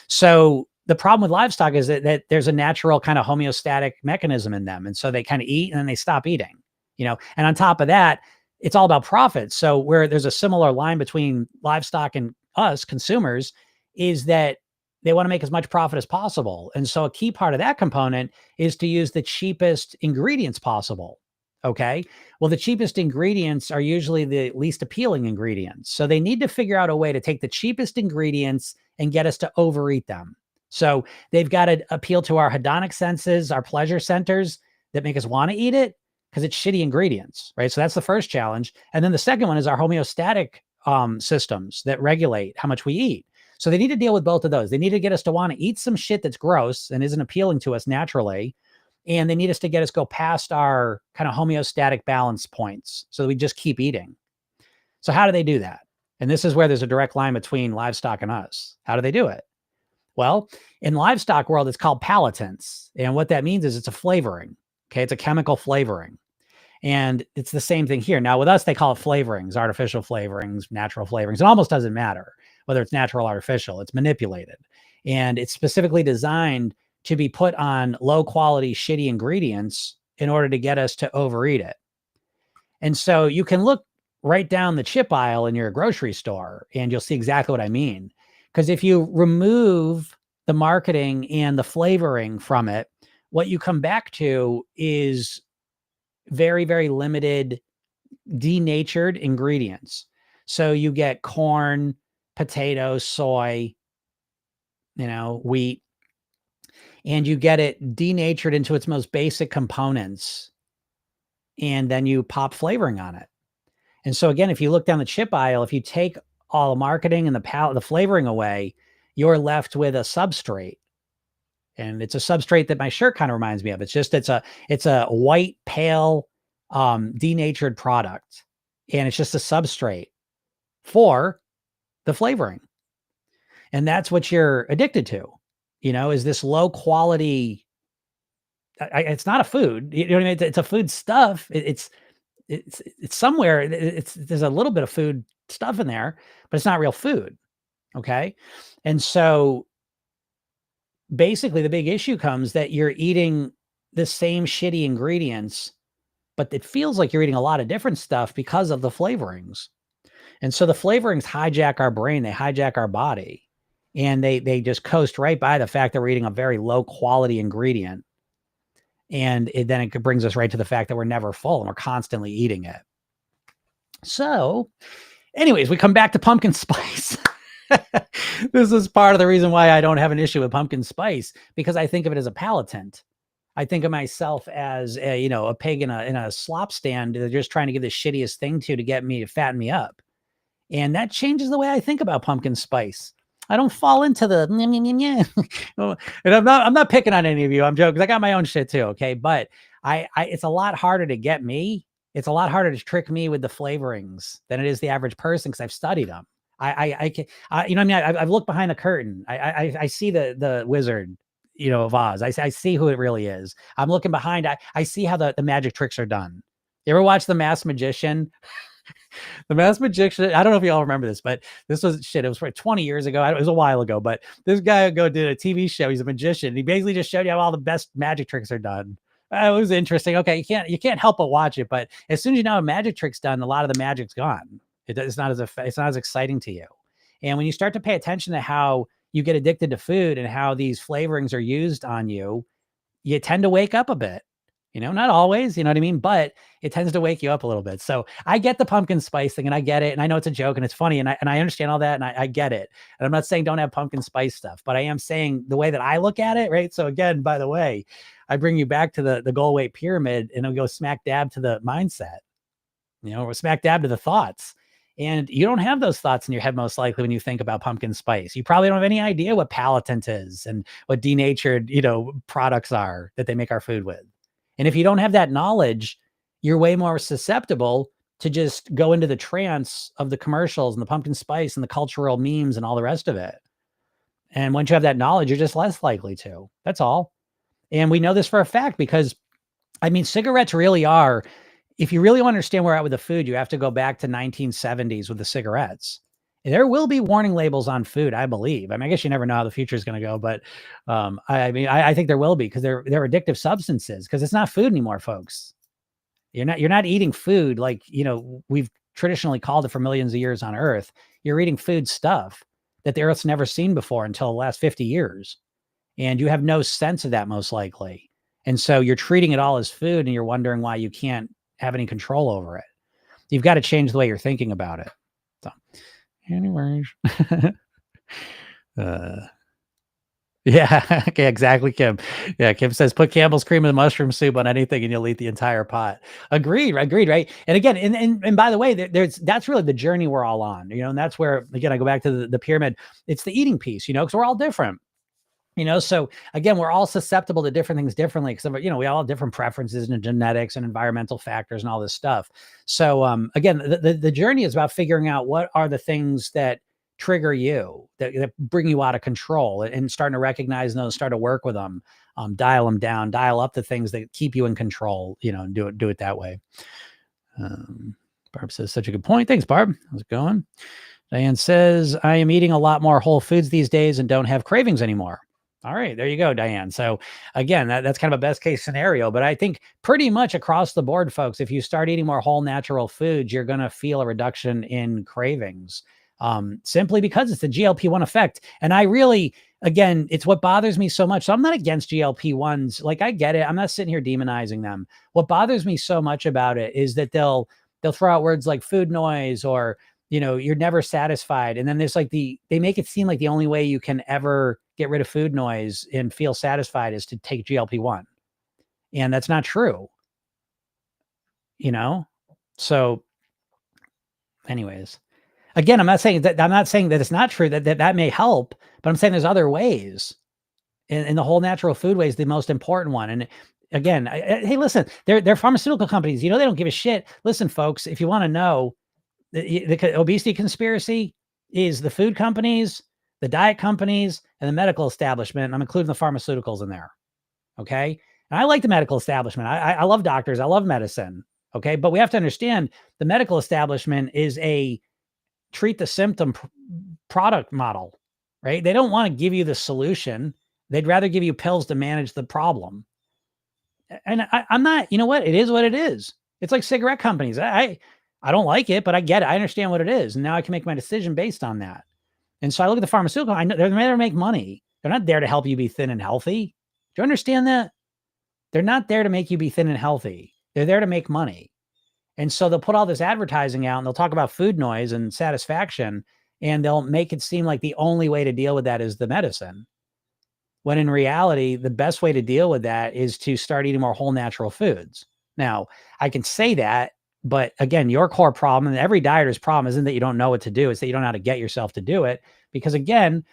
So the problem with livestock is that there's a natural kind of homeostatic mechanism in them. And so they kind of eat and then they stop eating, and on top of that, it's all about profit. So where there's a similar line between livestock and us consumers is that they want to make as much profit as possible. And so a key part of that component is to use the cheapest ingredients possible. Okay. Well, the cheapest ingredients are usually the least appealing ingredients. So they need to figure out a way to take the cheapest ingredients and get us to overeat them. So they've got to appeal to our hedonic senses, our pleasure centers that make us want to eat it, because it's shitty ingredients, right? So that's the first challenge. And then the second one is our homeostatic systems that regulate how much we eat. So they need to deal with both of those. They need to get us to want to eat some shit that's gross and isn't appealing to us naturally. And they need us to get us go past our kind of homeostatic balance points so that we just keep eating. So how do they do that? And this is where there's a direct line between livestock and us. How do they do it? Well, in livestock world, it's called palatants. And what that means is it's a flavoring. Okay. It's a chemical flavoring. And it's the same thing here. Now with us, they call it flavorings, artificial flavorings, natural flavorings. It almost doesn't matter whether it's natural or artificial, it's manipulated. And it's specifically designed to be put on low quality, shitty ingredients in order to get us to overeat it. And so you can look right down the chip aisle in your grocery store and you'll see exactly what I mean. Because if you remove the marketing and the flavoring from it, what you come back to is very, very limited, denatured ingredients. So you get corn, potatoes, soy, wheat, and you get it denatured into its most basic components. And then you pop flavoring on it. And so again, if you look down the chip aisle, if you take all the marketing and the flavoring away, you're left with a substrate. And it's a substrate that my shirt kind of reminds me of. It's a white, pale, denatured product. And it's just a substrate for the flavoring. And that's what you're addicted to, is this low quality. It's not a food. You know what I mean? It's a food stuff. It's somewhere. There's a little bit of food stuff in there, but it's not real food. Okay. And so basically the big issue comes that you're eating the same shitty ingredients, but it feels like you're eating a lot of different stuff because of the flavorings. And so the flavorings hijack our brain, they hijack our body, and they just coast right by the fact that we're eating a very low quality ingredient. And then it brings us right to the fact that we're never full and we're constantly eating it. So anyways, we come back to pumpkin spice. This is part of the reason why I don't have an issue with pumpkin spice, because I think of it as a palatant. I think of myself as a pig in a slop stand. They're just trying to give the shittiest thing to get me to fatten me up. And that changes the way I think about pumpkin spice. I don't fall into the and I'm not picking on any of you. I'm joking, because I got my own shit too. Okay. But I it's a lot harder to get me. It's a lot harder to trick me with the flavorings than it is the average person, because I've studied them. I've looked behind the curtain. I see the wizard, of Oz. I see who it really is. I'm looking behind. I see how the magic tricks are done. You ever watch The Masked Magician? The Masked Magician. I don't know if you all remember this, but this was shit. It was 20 years ago. It was a while ago, but this guy did a TV show. He's a magician. He basically just showed you how all the best magic tricks are done. It was interesting. Okay. You can't help but watch it, but as soon as you know a magic trick's done, a lot of the magic's gone. It's not as exciting to you. And when you start to pay attention to how you get addicted to food and how these flavorings are used on you, you tend to wake up a bit. Not always, you know what I mean? But it tends to wake you up a little bit. So I get the pumpkin spice thing, and I get it. And I know it's a joke and it's funny. And I understand all that. And I get it. And I'm not saying don't have pumpkin spice stuff, but I am saying the way that I look at it, right? So again, by the way, I bring you back to the goal weight pyramid, and I'll go smack dab to the mindset, or smack dab to the thoughts. And you don't have those thoughts in your head, most likely, when you think about pumpkin spice. You probably don't have any idea what palatant is and what denatured, products are that they make our food with. And if you don't have that knowledge, you're way more susceptible to just go into the trance of the commercials and the pumpkin spice and the cultural memes and all the rest of it. And once you have that knowledge, you're just less likely to. That's all. And we know this for a fact because, cigarettes really are, if you really want to understand where we're at with the food, you have to go back to 1970s with the cigarettes. There will be warning labels on food, I believe. I guess you never know how the future is going to go, but I think there will be, because they're addictive substances, because it's not food anymore, folks. You're not eating food like, we've traditionally called it for millions of years on Earth. You're eating food stuff that the Earth's never seen before until the last 50 years. And you have no sense of that, most likely. And so you're treating it all as food, and you're wondering why you can't have any control over it. You've got to change the way you're thinking about it. So anyways, yeah, okay, exactly, Kim. Yeah, Kim says, put Campbell's cream and mushroom soup on anything and you'll eat the entire pot. Agreed, right? And again, and by the way, that's really the journey we're all on, and that's where, again, I go back to the pyramid. It's the eating piece, because we're all different. So again, we're all susceptible to different things differently, because, we all have different preferences and genetics and environmental factors and all this stuff. So again, the journey is about figuring out what are the things that trigger you, that bring you out of control, and starting to recognize those, start to work with them, dial them down, dial up the things that keep you in control, and do it that way. Barb says, such a good point. Thanks, Barb. How's it going? Diane says, I am eating a lot more whole foods these days and don't have cravings anymore. All right, there you go, Diane. So again, that's kind of a best case scenario, but I think pretty much across the board, folks, if you start eating more whole natural foods, you're going to feel a reduction in cravings, simply because it's the GLP-1 effect. And I really, again, it's what bothers me so much. So I'm not against GLP-1s. Like, I get it. I'm not sitting here demonizing them. What bothers me so much about it is that they'll throw out words like food noise, or you're never satisfied. And then there's like they make it seem like the only way you can ever get rid of food noise and feel satisfied is to take GLP-1. And that's not true. So anyways, again, I'm not saying that it's not true, that may help, but I'm saying there's other ways. And the whole natural food way is the most important one. And again, hey, listen, they're pharmaceutical companies. They don't give a shit. Listen, folks, if you want to know, the obesity conspiracy is the food companies, the diet companies, and the medical establishment. And I'm including the pharmaceuticals in there. Okay. And I like the medical establishment. I love doctors. I love medicine. Okay. But we have to understand the medical establishment is a treat the symptom product model, right? They don't want to give you the solution. They'd rather give you pills to manage the problem. And I'm not, what? It is what it is. It's like cigarette companies. I don't like it, but I get it. I understand what it is. And now I can make my decision based on that. And so I look at the pharmaceutical, I know they're there to make money. They're not there to help you be thin and healthy. Do you understand that? They're not there to make you be thin and healthy. They're there to make money. And so they'll put all this advertising out and they'll talk about food noise and satisfaction, and they'll make it seem like the only way to deal with that is the medicine. When in reality, the best way to deal with that is to start eating more whole natural foods. Now, I can say that, but again, your core problem, and every dieter's problem, isn't that you don't know what to do. It's that you don't know how to get yourself to do it. Because again,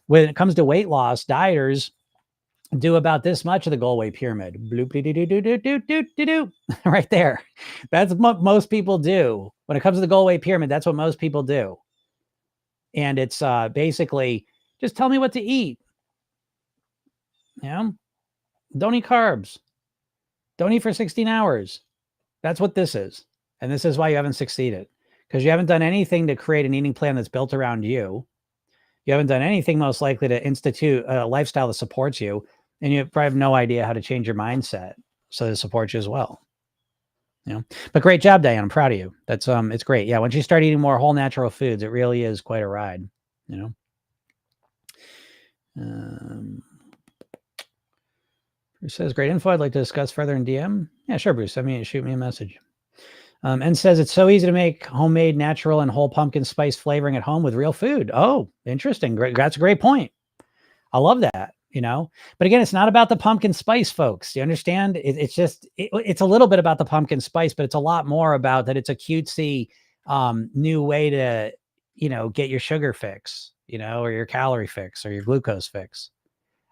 when it comes to weight loss, dieters do about this much of the goal weight pyramid. Bloop, doo, doo, doo, doo, doo, doo, doo, doo. Right there. That's what most people do. When it comes to the goal weight pyramid, that's what most people do. And it's basically, just tell me what to eat. Don't eat carbs. Don't eat for 16 hours. That's what this is. And this is why you haven't succeeded, because you haven't done anything to create an eating plan that's built around you. You haven't done anything most likely to institute a lifestyle that supports you. And you probably have no idea how to change your mindset so that it supports you as well. But great job, Diane. I'm proud of you. That's it's great. Yeah. Once you start eating more whole natural foods, it really is quite a ride. Bruce says, great info. I'd like to discuss further in DM. Yeah, sure, Bruce. Shoot me a message. And says, it's so easy to make homemade, natural, and whole pumpkin spice flavoring at home with real food. Oh, interesting. Great. That's a great point. I love that, But again, it's not about the pumpkin spice, folks. You understand? It's just, it's a little bit about the pumpkin spice, but it's a lot more about that it's a cutesy new way to, get your sugar fix, or your calorie fix or your glucose fix.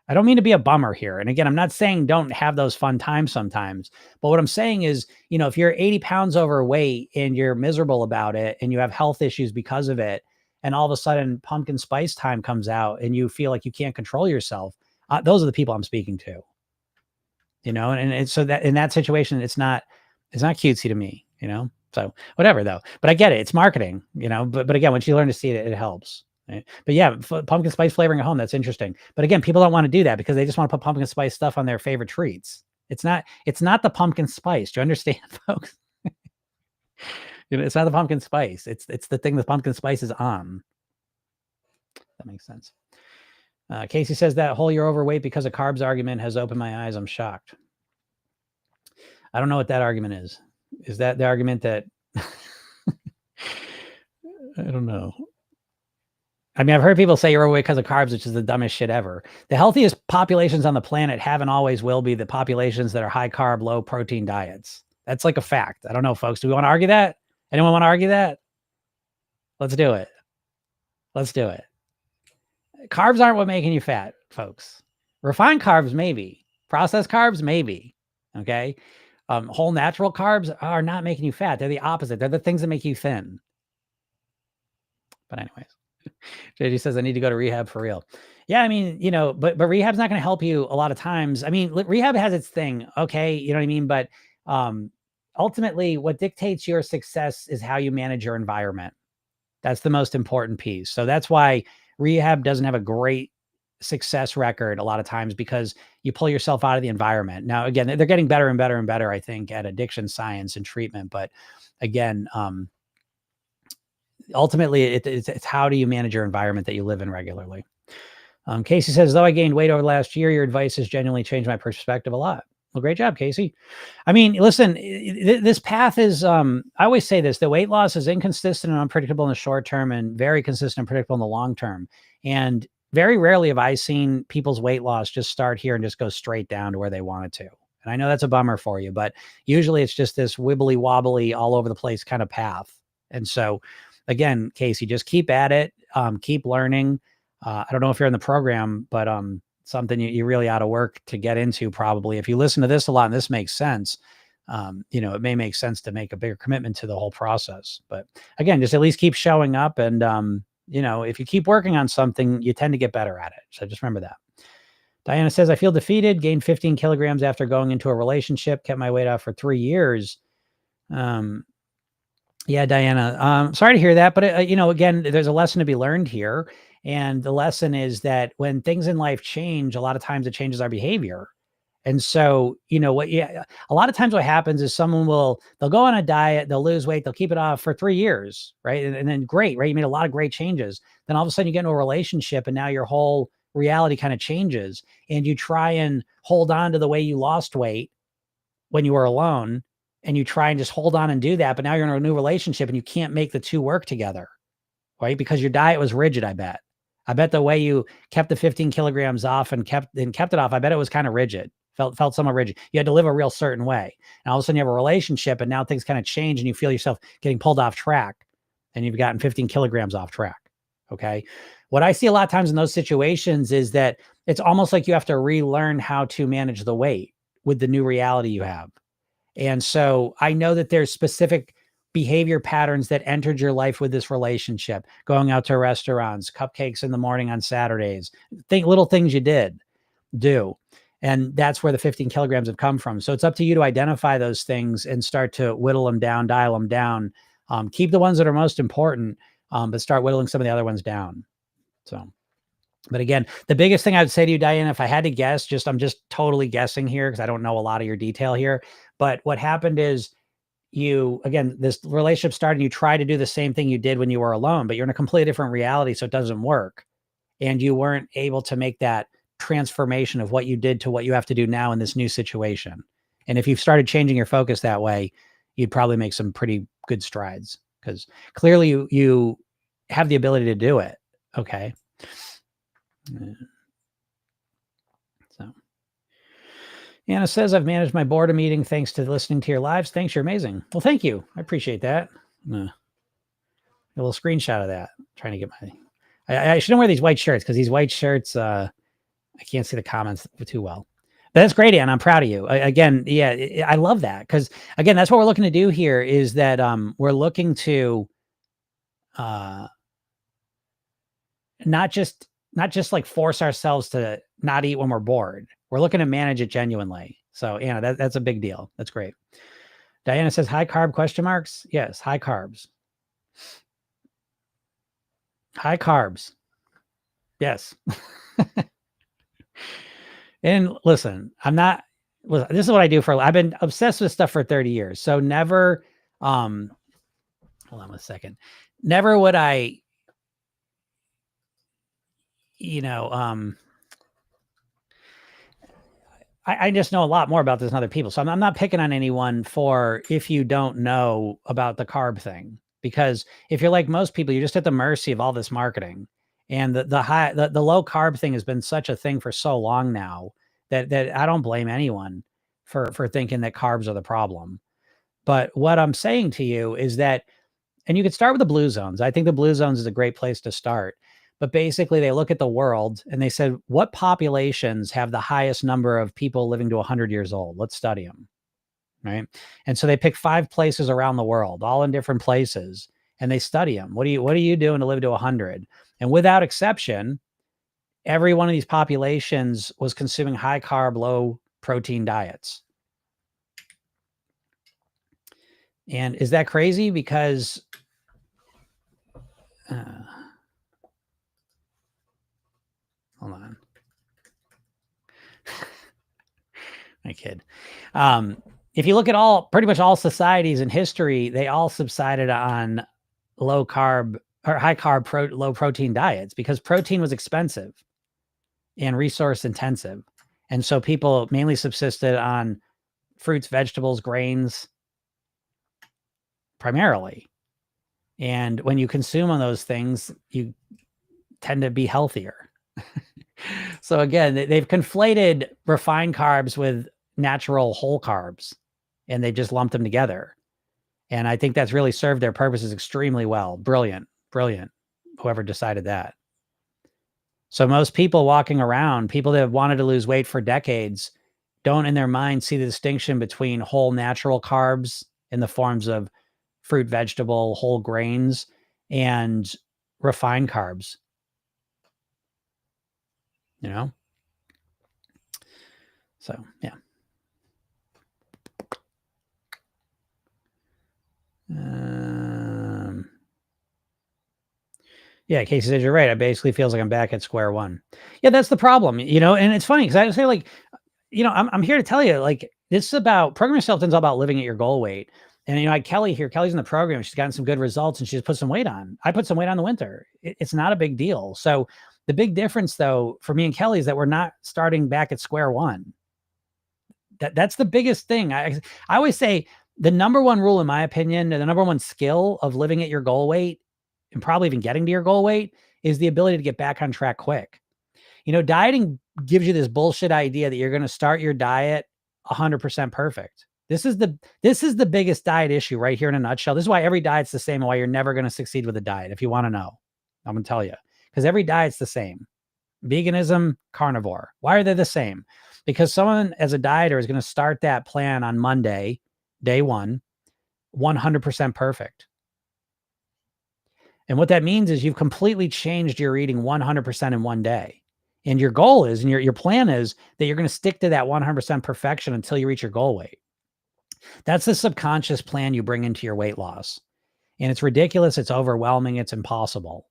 I don't mean to be a bummer here. And again, I'm not saying don't have those fun times sometimes, but what I'm saying is, if you're 80 pounds overweight and you're miserable about it and you have health issues because of it, and all of a sudden pumpkin spice time comes out and you feel like you can't control yourself, those are the people I'm speaking to, and it's so that in that situation, it's not cutesy to me, so whatever though, but I get it. It's marketing, but again, once you learn to see it, it helps. Right? But yeah, pumpkin spice flavoring at home, that's interesting. But again, people don't want to do that because they just want to put pumpkin spice stuff on their favorite treats. It's not the pumpkin spice. Do you understand, folks? It's not the pumpkin spice. It's the thing the pumpkin spice is on. That makes sense. Casey says that whole you're overweight because of carbs argument has opened my eyes. I'm shocked. I don't know what that argument is. Is that the argument that I don't know. I've heard people say you're overweight because of carbs, which is the dumbest shit ever. The healthiest populations on the planet have and always will be the populations that are high carb, low protein diets. That's like a fact. I don't know, folks. Do we want to argue that? Anyone want to argue that? Let's do it. Let's do it. Carbs aren't what making you fat, folks. Refined carbs, maybe. Processed carbs, maybe. Okay. Whole natural carbs are not making you fat. They're the opposite. They're the things that make you thin. But anyways. JD says, I need to go to rehab for real. Yeah, I mean, but rehab's not going to help you a lot of times. I mean, rehab has its thing. Okay. You know what I mean? But um, ultimately, what dictates your success is how you manage your environment. That's the most important piece. So that's why rehab doesn't have a great success record a lot of times, because you pull yourself out of the environment. Now, again, they're getting better and better and better, I think, at addiction science and treatment. But again, ultimately, it's how do you manage your environment that you live in regularly. Casey says, though I gained weight over the last year, your advice has genuinely changed my perspective a lot. Well, great job, Casey. I mean, listen, this path is, I always say this, the weight loss is inconsistent and unpredictable in the short term and very consistent and predictable in the long term. And very rarely have I seen people's weight loss just start here and just go straight down to where they want it to. And I know that's a bummer for you, but usually it's just this wibbly wobbly all over the place kind of path. And so again, Casey, just keep at it. Keep learning. I don't know if you're in the program, but something you really ought to work to get into probably. If you listen to this a lot and this makes sense, it may make sense to make a bigger commitment to the whole process. But again, just at least keep showing up. And, if you keep working on something, you tend to get better at it. So just remember that. Diana says, I feel defeated, gained 15 kilograms after going into a relationship, kept my weight off for 3 years. Yeah, Diana, sorry to hear that, but again, there's a lesson to be learned here. And the lesson is that when things in life change, a lot of times it changes our behavior. And so, a lot of times what happens is they'll go on a diet, they'll lose weight, they'll keep it off for 3 years, right? And then great, right? You made a lot of great changes. Then all of a sudden you get into a relationship and now your whole reality kind of changes and you try and hold on to the way you lost weight when you were alone, and you try and just hold on and do that. But now you're in a new relationship and you can't make the two work together, right? Because your diet was rigid, I bet. I bet the way you kept the 15 kilograms off and kept it off, I bet it was kind of rigid, felt somewhat rigid. You had to live a real certain way. And all of a sudden you have a relationship and now things kind of change and you feel yourself getting pulled off track and you've gotten 15 kilograms off track. Okay. What I see a lot of times in those situations is that it's almost like you have to relearn how to manage the weight with the new reality you have. And so I know that there's specific behavior patterns that entered your life with this relationship, going out to restaurants, cupcakes in the morning on Saturdays, little things you do. And that's where the 15 kilograms have come from. So it's up to you to identify those things and start to whittle them down, dial them down. Keep the ones that are most important, but start whittling some of the other ones down. So, but again, the biggest thing I would say to you, Diana, if I had to guess, I'm just totally guessing here because I don't know a lot of your detail here. But what happened is this relationship started, you try to do the same thing you did when you were alone, but you're in a completely different reality. So it doesn't work. And you weren't able to make that transformation of what you did to what you have to do now in this new situation. And if you've started changing your focus that way, you'd probably make some pretty good strides because clearly you have the ability to do it. Okay. So Anna says, I've managed my boredom eating thanks to listening to your lives. Thanks. You're amazing. Well, thank you. I appreciate that. A little screenshot of that. I'm trying to get I shouldn't wear these white shirts because these white shirts, I can't see the comments too well. But that's great, Anna. I'm proud of you. Again, yeah, I love that because, again, that's what we're looking to do here is that we're looking to not just like force ourselves to not eat when we're bored. We're looking to manage it genuinely. So Anna, that's a big deal. That's great. Diana says, high carb question marks. Yes. High carbs. High carbs. Yes. And listen, this is what I do I've been obsessed with stuff for 30 years. So never, hold on a second. Never would I, I just know a lot more about this than other people. So I'm not picking on anyone for if you don't know about the carb thing, because if you're like most people, you're just at the mercy of all this marketing. And the low carb thing has been such a thing for so long now that I don't blame anyone for thinking that carbs are the problem. But what I'm saying to you is that, and you could start with the blue zones. I think the blue zones is a great place to start. But basically, they look at the world and they said, what populations have the highest number of people living to 100 years old? Let's study them, right? And so they pick 5 places around the world, all in different places. and they study them. What are you doing to live to 100? And without exception, every one of these populations was consuming high carb, low protein diets. And is that crazy? Because hold on. My kid. If you look at pretty much all societies in history, they all subsided on low carb or high carb, low protein diets because protein was expensive and resource intensive. And so people mainly subsisted on fruits, vegetables, grains, primarily. And when you consume on those things, you tend to be healthier. So again, they've conflated refined carbs with natural whole carbs, and they just lumped them together. And I think that's really served their purposes extremely well. Brilliant, brilliant, whoever decided that. So most people walking around, people that have wanted to lose weight for decades, don't in their mind see the distinction between whole natural carbs in the forms of fruit, vegetable, whole grains, and refined carbs. You know? So, yeah. Yeah, Casey says you're right. It basically feels like I'm back at square one. Yeah, that's the problem, you know. And it's funny because I say, like, you know, I'm here to tell you, like, this is about Program Yourself is all about living at your goal weight. And you know, I had Kelly here. Kelly's in the program. She's gotten some good results, and she's put some weight on. I put some weight on in the winter. It's not a big deal. So the big difference, though, for me and Kelly is that we're not starting back at square one. That's the biggest thing. I always say the number one rule, in my opinion, the number one skill of living at your goal weight and probably even getting to your goal weight is the ability to get back on track quick. You know, dieting gives you this bullshit idea that you're going to start your diet 100% perfect. This is the biggest diet issue right here in a nutshell. This is why every diet's the same and why you're never going to succeed with a diet. If you want to know, I'm going to tell you, because every diet's the same. Veganism, carnivore. Why are they the same? Because someone as a dieter is going to start that plan on Monday, day one, 100% perfect. And what that means is you've completely changed your eating 100% in one day. And your goal is, and your plan is that you're going to stick to that 100% perfection until you reach your goal weight. That's the subconscious plan you bring into your weight loss. And it's ridiculous. It's overwhelming. It's impossible.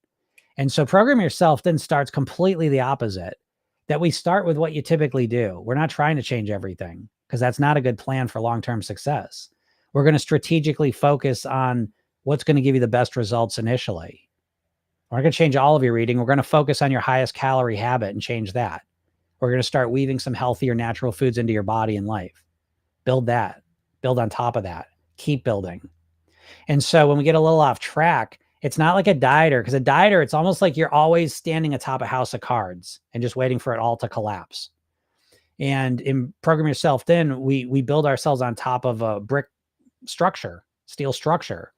And so Program Yourself then starts completely the opposite, that we start with what you typically do. We're not trying to change everything because that's not a good plan for long-term success. We're going to strategically focus on what's going to give you the best results initially. We're not going to change all of your eating. We're going to focus on your highest calorie habit and change that. We're going to start weaving some healthier natural foods into your body and life. Build that. Build on top of that. Keep building. And so when we get a little off track, it's not like a dieter, because a dieter, it's almost like you're always standing atop a house of cards and just waiting for it all to collapse. And in Program Yourself, then we build ourselves on top of a brick structure, steel structure.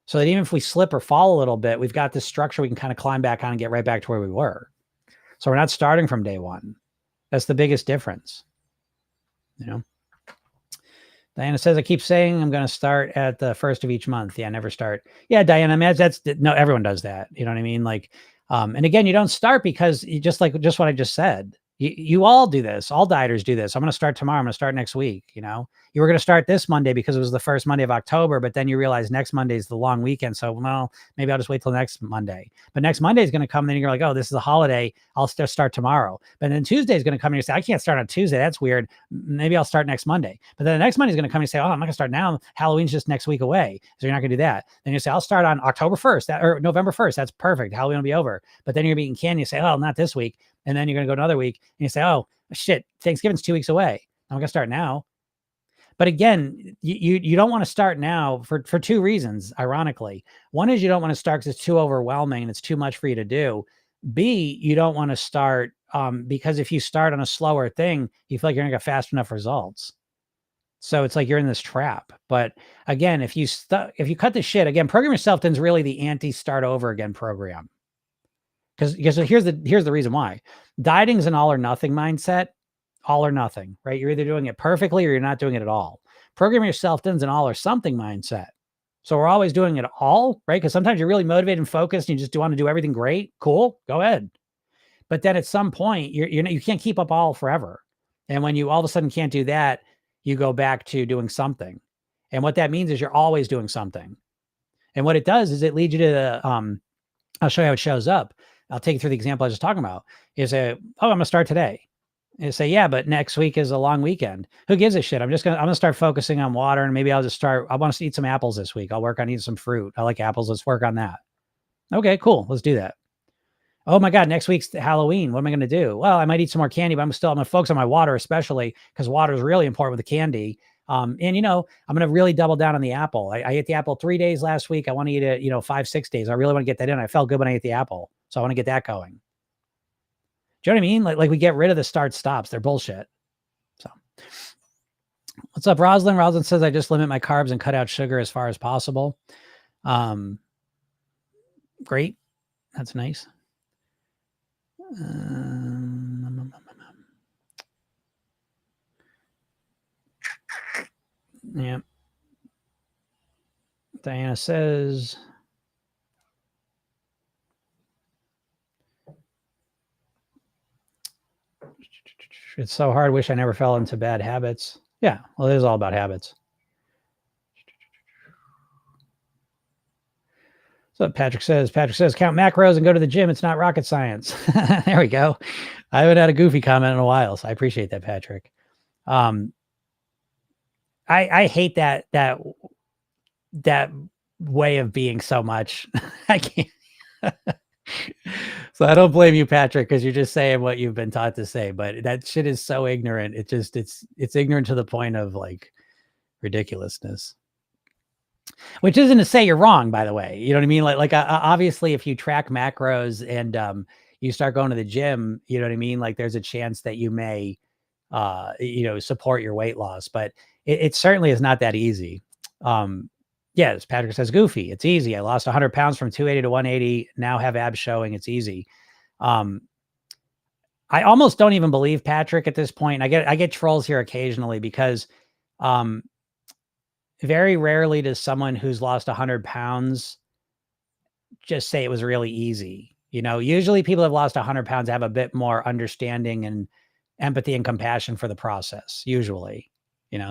So that even if we slip or fall a little bit, we've got this structure we can kind of climb back on and get right back to where we were. So we're not starting from day one. That's the biggest difference. You know? Diana says, I keep saying I'm going to start at the first of each month. Yeah, never start. Yeah, Diana, I mean, no, everyone does that. You know what I mean? Like, and again, you don't start because you just what I just said. You all do this. All dieters do this. I'm going to start tomorrow. I'm going to start next week. You know, you were going to start this Monday because it was the first Monday of October, but then you realize next Monday is the long weekend. So, well, maybe I'll just wait till next Monday. But next Monday is going to come. Then you're like, oh, this is a holiday. I'll start tomorrow. But then Tuesday is going to come and you say, I can't start on Tuesday. That's weird. Maybe I'll start next Monday. But then the next Monday is going to come and you say, oh, I'm not going to start now. Halloween's just next week away. So you're not going to do that. Then you say, I'll start on October 1st or November 1st. That's perfect. Halloween will be over. But then you're going to be eating candy. You say, oh, not this week. And then you're going to go another week and you say, oh, shit, Thanksgiving's 2 weeks away. I'm going to start now. But again, you don't want to start now for two reasons, ironically. One is you don't want to start because it's too overwhelming and it's too much for you to do. B, you don't want to start because if you start on a slower thing, you feel like you're going to get fast enough results. So it's like you're in this trap. But again, if you cut the shit, again, Program Yourself then is really the anti-start over again program. Because here's the reason why. Dieting is an all or nothing mindset, all or nothing, right? You're either doing it perfectly or you're not doing it at all. Program Yourself then is an all or something mindset. So we're always doing it all, right? Because sometimes you're really motivated and focused and you just want to do everything great. Cool, go ahead. But then at some point, you can't keep up all forever. And when you all of a sudden can't do that, you go back to doing something. And what that means is you're always doing something. And what it does is it leads you to the, I'll show you how it shows up. I'll take you through the example I was just talking about. Is I'm going to start today. And say, yeah, but next week is a long weekend. Who gives a shit? I'm going to start focusing on water, and maybe I want to eat some apples this week. I'll work on eating some fruit. I like apples. Let's work on that. Okay, cool. Let's do that. Oh my God, next week's Halloween. What am I going to do? Well, I might eat some more candy, but I'm going to focus on my water, especially because water is really important with the candy. And I'm going to really double down on the apple. I ate the apple 3 days last week. I want to eat it, 5-6 days. I really want to get that in. I felt good when I ate the apple. So I want to get that going. Do you know what I mean? Like we get rid of the start stops. They're bullshit. So what's up, Rosalind? Rosalind says, I just limit my carbs and cut out sugar as far as possible. Great. That's nice. Yeah. Diana says, it's so hard. Wish I never fell into bad habits. Yeah. Well, it is all about habits. So Patrick says, count macros and go to the gym. It's not rocket science. There we go. I haven't had a goofy comment in a while, so I appreciate that, Patrick. I hate that way of being so much. I can't. So I don't blame you, Patrick, because you're just saying what you've been taught to say. But that shit is so ignorant. It's ignorant to the point of like ridiculousness. Which isn't to say you're wrong, by the way. You know what I mean? Like obviously, if you track macros and you start going to the gym, you know what I mean? Like there's a chance that you may, support your weight loss, but it certainly is not that easy. Yes, Patrick says, goofy. It's easy. I lost 100 pounds from 280 to 180. Now have abs showing. It's easy. I almost don't even believe Patrick at this point. I get trolls here occasionally because very rarely does someone who's lost 100 pounds just say it was really easy. Usually people have lost 100 pounds have a bit more understanding and empathy and compassion for the process, usually.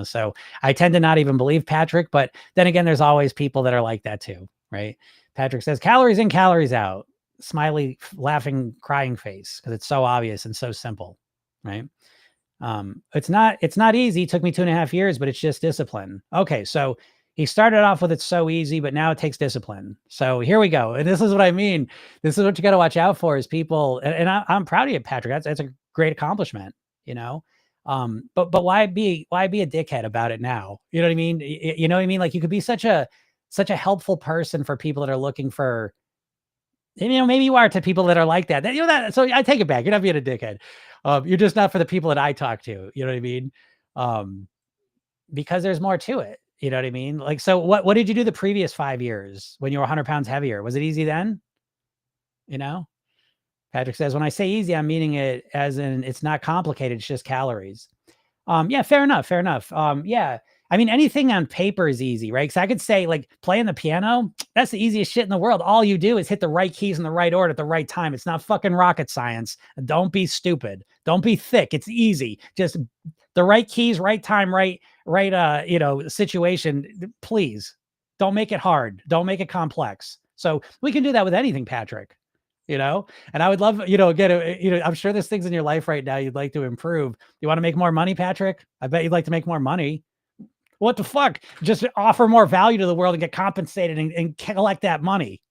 So I tend to not even believe Patrick, but then again, there's always people that are like that too, right? Patrick says, calories in, calories out. Smiley, laughing, crying face, because it's so obvious and so simple, right? It's not easy. It took me 2.5 years, but it's just discipline. Okay, so he started off with it's so easy, but now it takes discipline. So here we go. And this is what I mean. This is what you got to watch out for is people, and I'm proud of you, Patrick. That's a great accomplishment, but why be a dickhead about it now? You know what I mean? You know what I mean? Like you could be such a helpful person for people that are looking for, maybe you are to people that are like that. So I take it back. You're not being a dickhead. You're just not for the people that I talk to. You know what I mean? Because there's more to it. You know what I mean? Like, so what did you do the previous 5 years when you were 100 pounds heavier? Was it easy then? Patrick says, when I say easy, I'm meaning it as in it's not complicated. It's just calories. Yeah, fair enough. Yeah. I mean, anything on paper is easy, right? Because I could say like playing the piano, that's the easiest shit in the world. All you do is hit the right keys in the right order at the right time. It's not fucking rocket science. Don't be stupid. Don't be thick. It's easy. Just the right keys, right time, right, situation. Please don't make it hard. Don't make it complex. So we can do that with anything, Patrick. And I would love, again, I'm sure there's things in your life right now you'd like to improve. You want to make more money, Patrick? I bet you'd like to make more money. What the fuck? Just offer more value to the world and get compensated and collect that money.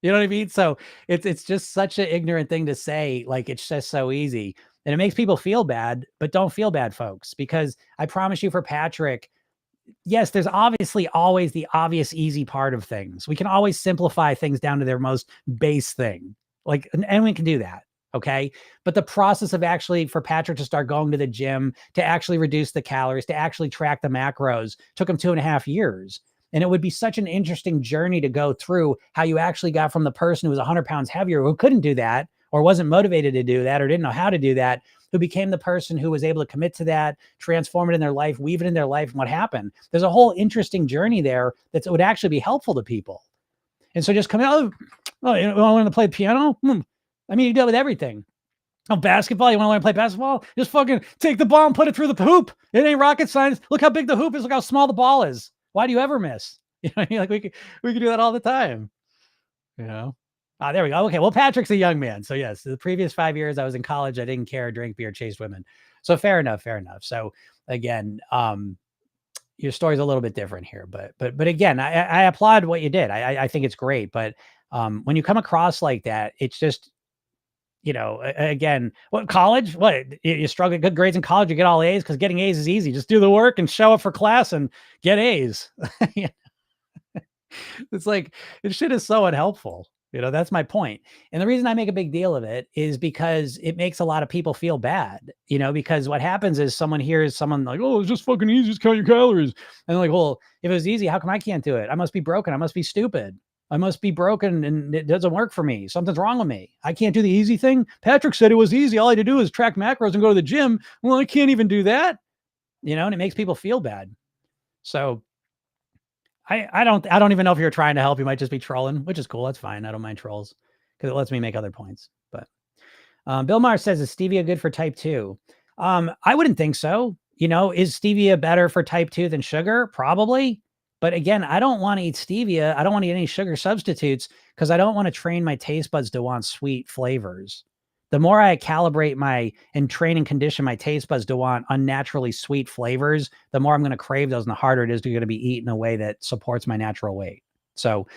You know what I mean? So it's just such an ignorant thing to say. Like, it's just so easy. And it makes people feel bad, but don't feel bad, folks, because I promise you for Patrick, yes, there's obviously always the obvious easy part of things. We can always simplify things down to their most base thing. Like, and we can do that. Okay. But the process of actually for Patrick to start going to the gym, to actually reduce the calories, to actually track the macros took him 2.5 years. And it would be such an interesting journey to go through how you actually got from the person who was 100 pounds heavier, who couldn't do that or wasn't motivated to do that or didn't know how to do that, who became the person who was able to commit to that, transform it in their life, weave it in their life, and what happened. There's a whole interesting journey there that would actually be helpful to people. And so just come out, oh, you want to learn to play piano? I mean, you deal with everything. Oh, basketball, you want to learn to play basketball? Just fucking take the ball and put it through the hoop. It ain't rocket science. Look how big the hoop is. Look how small the ball is. Why do you ever miss? You know, like we could do that all the time. You know? There we go. Okay. Well, Patrick's a young man. So yes, the previous 5 years I was in college, I didn't care, drink beer, chased women. So fair enough. So again, your story's a little bit different here, but again, I applaud what you did. I think it's great. But when you come across like that, it's just, you know, again, what college, what you struggle at good grades in college, you get all A's because getting A's is easy. Just do the work and show up for class and get A's. It's like, this shit is so unhelpful. You know, that's my point. And the reason I make a big deal of it is because it makes a lot of people feel bad, you know, because what happens is someone hears someone like, oh, it's just fucking easy. Just count your calories. And they're like, well, if it was easy, how come I can't do it? I must be broken. I must be stupid. I must be broken and it doesn't work for me. Something's wrong with me. I can't do the easy thing. Patrick said it was easy. All I had to do is track macros and go to the gym. Well, I can't even do that, you know, and it makes people feel bad. So I don't even know if you're trying to help. You might just be trolling, which is cool. That's fine. I don't mind trolls because it lets me make other points. But Bill Maher says, is stevia good for type 2? I wouldn't think so. You know, is stevia better for type 2 than sugar? Probably. But again, I don't want to eat stevia. I don't want to eat any sugar substitutes because I don't want to train my taste buds to want sweet flavors. The more I calibrate and train and condition my taste buds to want unnaturally sweet flavors, the more I'm going to crave those and the harder it is to be eaten in a way that supports my natural weight. So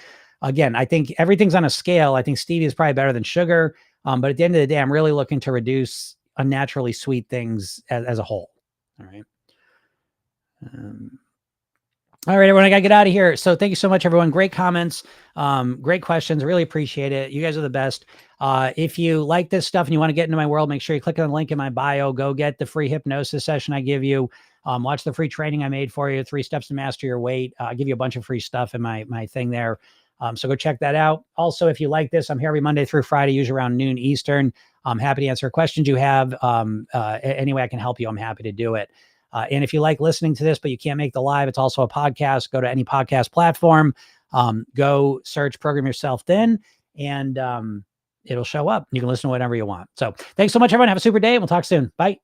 again, I think everything's on a scale. I think stevia is probably better than sugar. But at the end of the day, I'm really looking to reduce unnaturally sweet things as a whole. All right. All right, everyone, I got to get out of here. So thank you so much, everyone. Great comments. Great questions. Really appreciate it. You guys are the best. If you like this stuff and you want to get into my world, make sure you click on the link in my bio. Go get the free hypnosis session I give you. Watch the free training I made for you, 3 steps to master your weight. I give you a bunch of free stuff in my thing there. So go check that out. Also, if you like this, I'm here every Monday through Friday, usually around noon Eastern. I'm happy to answer questions you have. Any way I can help you, I'm happy to do it. And if you like listening to this, but you can't make the live, it's also a podcast. Go to any podcast platform, go search Program Yourself Thin, and it'll show up. You can listen to whatever you want. So thanks so much, everyone. Have a super day, and we'll talk soon. Bye.